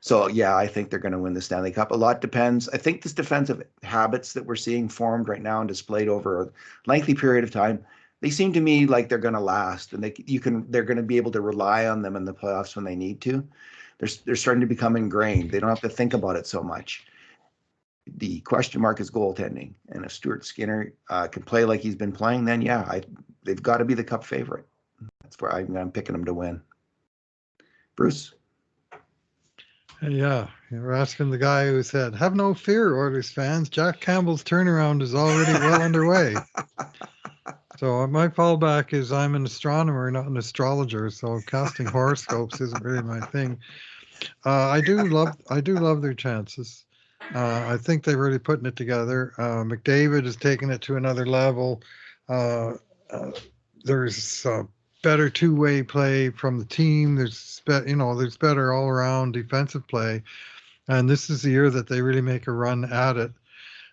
So yeah, I think they're going to win the Stanley Cup. A lot depends. I think this defensive habits that we're seeing formed right now and displayed over a lengthy period of time, they seem to me like they're going to last, and they're going to be able to rely on them in the playoffs when they need to. They're starting to become ingrained. They don't have to think about it so much. The question mark is goaltending, and if Stuart Skinner can play like he's been playing, then yeah, they've got to be the Cup favorite. That's where I'm picking them to win. Bruce? Yeah, you're asking the guy who said, "Have no fear, Oilers fans. Jack Campbell's turnaround is already well underway." So my fallback is I'm an astronomer, not an astrologer. So casting horoscopes isn't really my thing. I do love their chances. I think they're really putting it together. McDavid is taking it to another level. Uh, uh, there's better two-way play from the team. There's better all-around defensive play, and this is the year that they really make a run at it.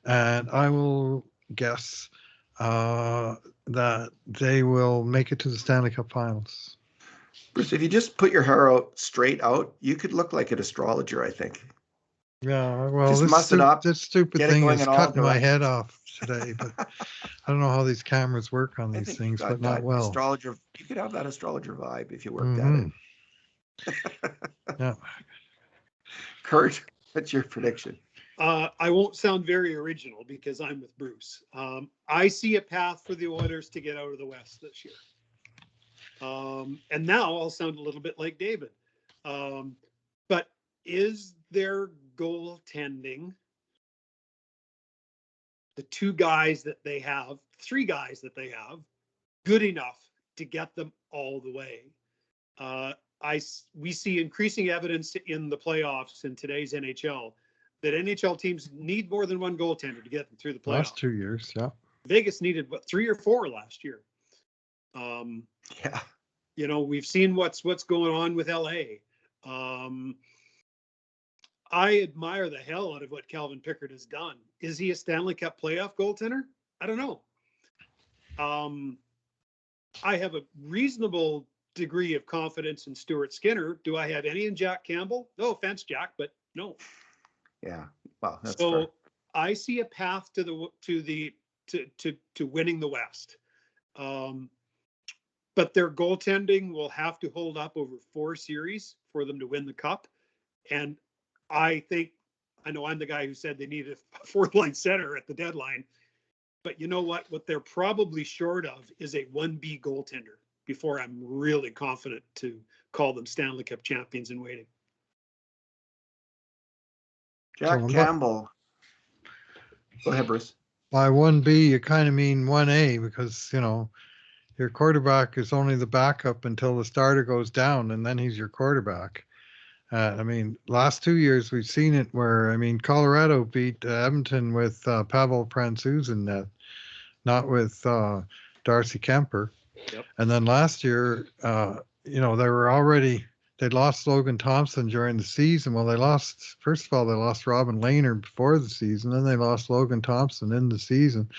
And I will guess that they will make it to the Stanley Cup Finals. Bruce, if you just put your hair out straight out, you could look like an astrologer, I think. Yeah, well, Just muss it up, this stupid get it thing going is in all cutting my head directions. off today, but I don't know how these cameras work on I these think you things, got but not that well. astrologer. You could have that astrologer vibe if you worked at Hmm. it. Yeah. Kurt, what's your prediction? I won't sound very original because I'm with Bruce. I see a path for the Oilers to get out of the West this year. And now I'll sound a little bit like David. But is their goaltending, the three guys that they have, good enough to get them all the way? We see increasing evidence in the playoffs in today's NHL that NHL teams need more than one goaltender to get them through the playoffs. Last 2 years, yeah. Vegas needed 3 or 4 last year. Yeah. You know, we've seen what's going on with LA. I admire the hell out of what Calvin Pickard has done. Is he a Stanley Cup playoff goaltender? I don't know. I have a reasonable degree of confidence in Stuart Skinner. Do I have any in Jack Campbell? No offense, Jack, but no. Yeah. Well, that's so fair. I see a path to winning the West. But their goaltending will have to hold up over 4 series for them to win the cup. And I know I'm the guy who said they needed a 4th-line center at the deadline. But you know what? What they're probably short of is a 1B goaltender before I'm really confident to call them Stanley Cup champions in waiting. Jack Campbell. Go ahead, Bruce. By 1B, you kind of mean 1A because, your quarterback is only the backup until the starter goes down, and then he's your quarterback. Last 2 years we've seen it where, Colorado beat Edmonton with Pavel Francouz in net, not with Darcy Kemper. Yep. And then last year, they'd lost Logan Thompson during the season. Well, they lost Robin Lehner before the season, then they lost Logan Thompson in the season.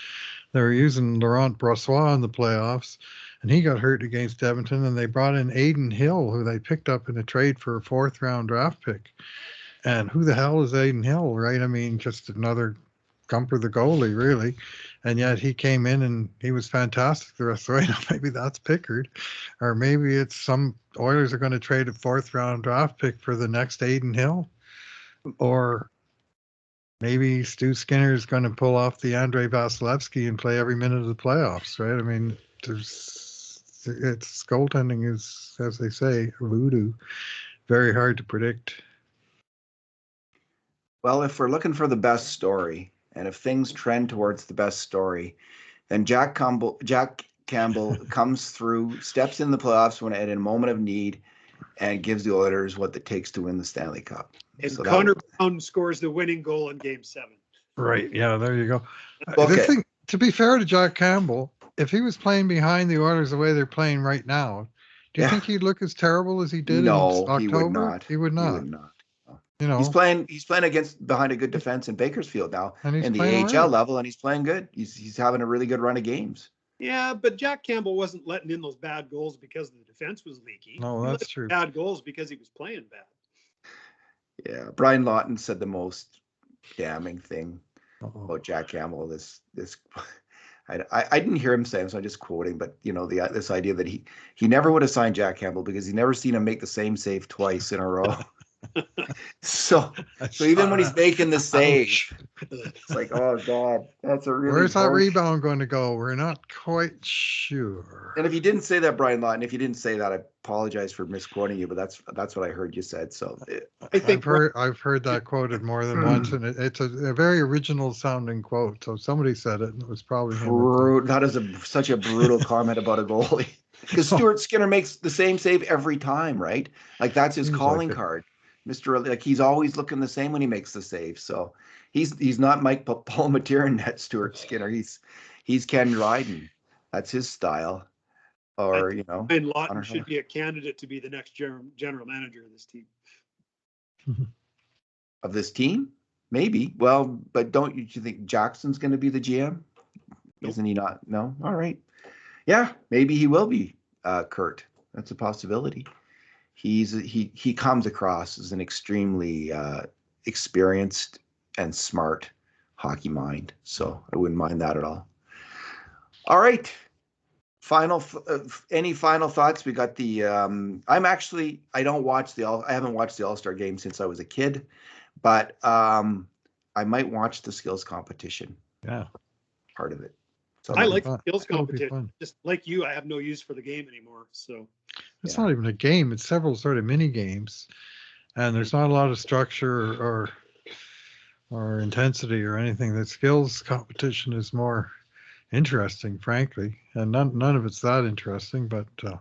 They were using Laurent Brossoit in the playoffs, and he got hurt against Edmonton, and they brought in Aiden Hill, who they picked up in a trade for a 4th-round draft pick. And who the hell is Aiden Hill, right? Just another Gumper the goalie, really. And yet he came in and he was fantastic the rest of the way. Now, maybe that's Pickard, or maybe it's some Oilers are going to trade a 4th-round draft pick for the next Aiden Hill, or maybe Stu Skinner is going to pull off the Andrei Vasilevsky and play every minute of the playoffs, right? It's goaltending is, as they say, voodoo. Very hard to predict. Well, if we're looking for the best story, and if things trend towards the best story, then Jack Campbell comes through, steps in the playoffs when at a moment of need, and gives the Oilers what it takes to win the Stanley Cup. And Connor Brown scores the winning goal in Game 7. Right. Yeah, there you go. Okay. To be fair to Jack Campbell, if he was playing behind the Oilers the way they're playing right now, do you think he'd look as terrible as he did in October? He would not. He would not. He would not. He's playing behind a good defense in Bakersfield now, in the AHL level, and he's playing good. He's having a really good run of games. Yeah, but Jack Campbell wasn't letting in those bad goals because the defense was leaky. No, that's true. Bad goals because he was playing bad. Yeah, Brian Lawton said the most damning thing about Jack Campbell. I didn't hear him say him, so I'm just quoting. But this idea that he never would have signed Jack Campbell because he never seen him make the same save twice in a row. So even when he's making the save, it's like, oh God, that's a really. Where's that rebound going to go? We're not quite sure. And if you didn't say that, Brian Lawton, I apologize for misquoting you, but that's what I heard you said. So I've heard that quoted more than once, and it's a very original sounding quote. So somebody said it, and it was probably him. That is such a brutal comment about a goalie, because Stuart Skinner makes the same save every time, right? Like that's his calling card. Mr. Like he's always looking the same when he makes the save. So he's not Mike Palmateer and net Stuart Skinner. He's Ken Dryden. That's his style. Or And Lawton Connor should be a candidate to be the next general manager of this team. of this team, maybe. Well, but don't you think Jackson's going to be the GM? Nope. Isn't he not? No. All right. Yeah, maybe he will be. Kurt. That's a possibility. He comes across as an extremely experienced and smart hockey mind. So I wouldn't mind that at all. All right. Any final thoughts? We got the I haven't watched the All-Star game since I was a kid, but I might watch the skills competition. Yeah. Part of it. So I like fun. skills That'll be competition. fun. Just like you, I have no use for the game anymore. So It's not even a game. It's several sort of mini games, and there's not a lot of structure or intensity or anything. The skills competition is more interesting, frankly, and none of it's that interesting. But and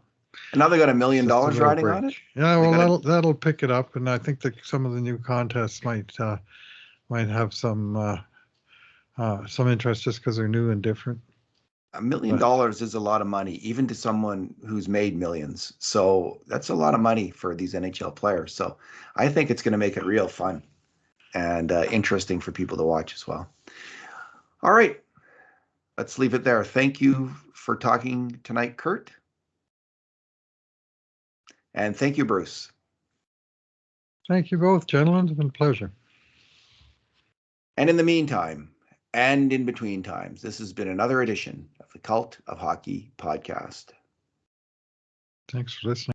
now they got $1 million just a little riding break. on it. Yeah, well, that'll pick it up, and I think that some of the new contests might have some interest just because they're new and different. $1 million is a lot of money, even to someone who's made millions. So that's a lot of money for these NHL players. So I think it's going to make it real fun and interesting for people to watch as well. All right, let's leave it there. Thank you for talking tonight, Kurt. And thank you, Bruce. Thank you both, gentlemen. It's been a pleasure. And in the meantime, and in between times, this has been another edition of the Cult of Hockey podcast. Thanks for listening.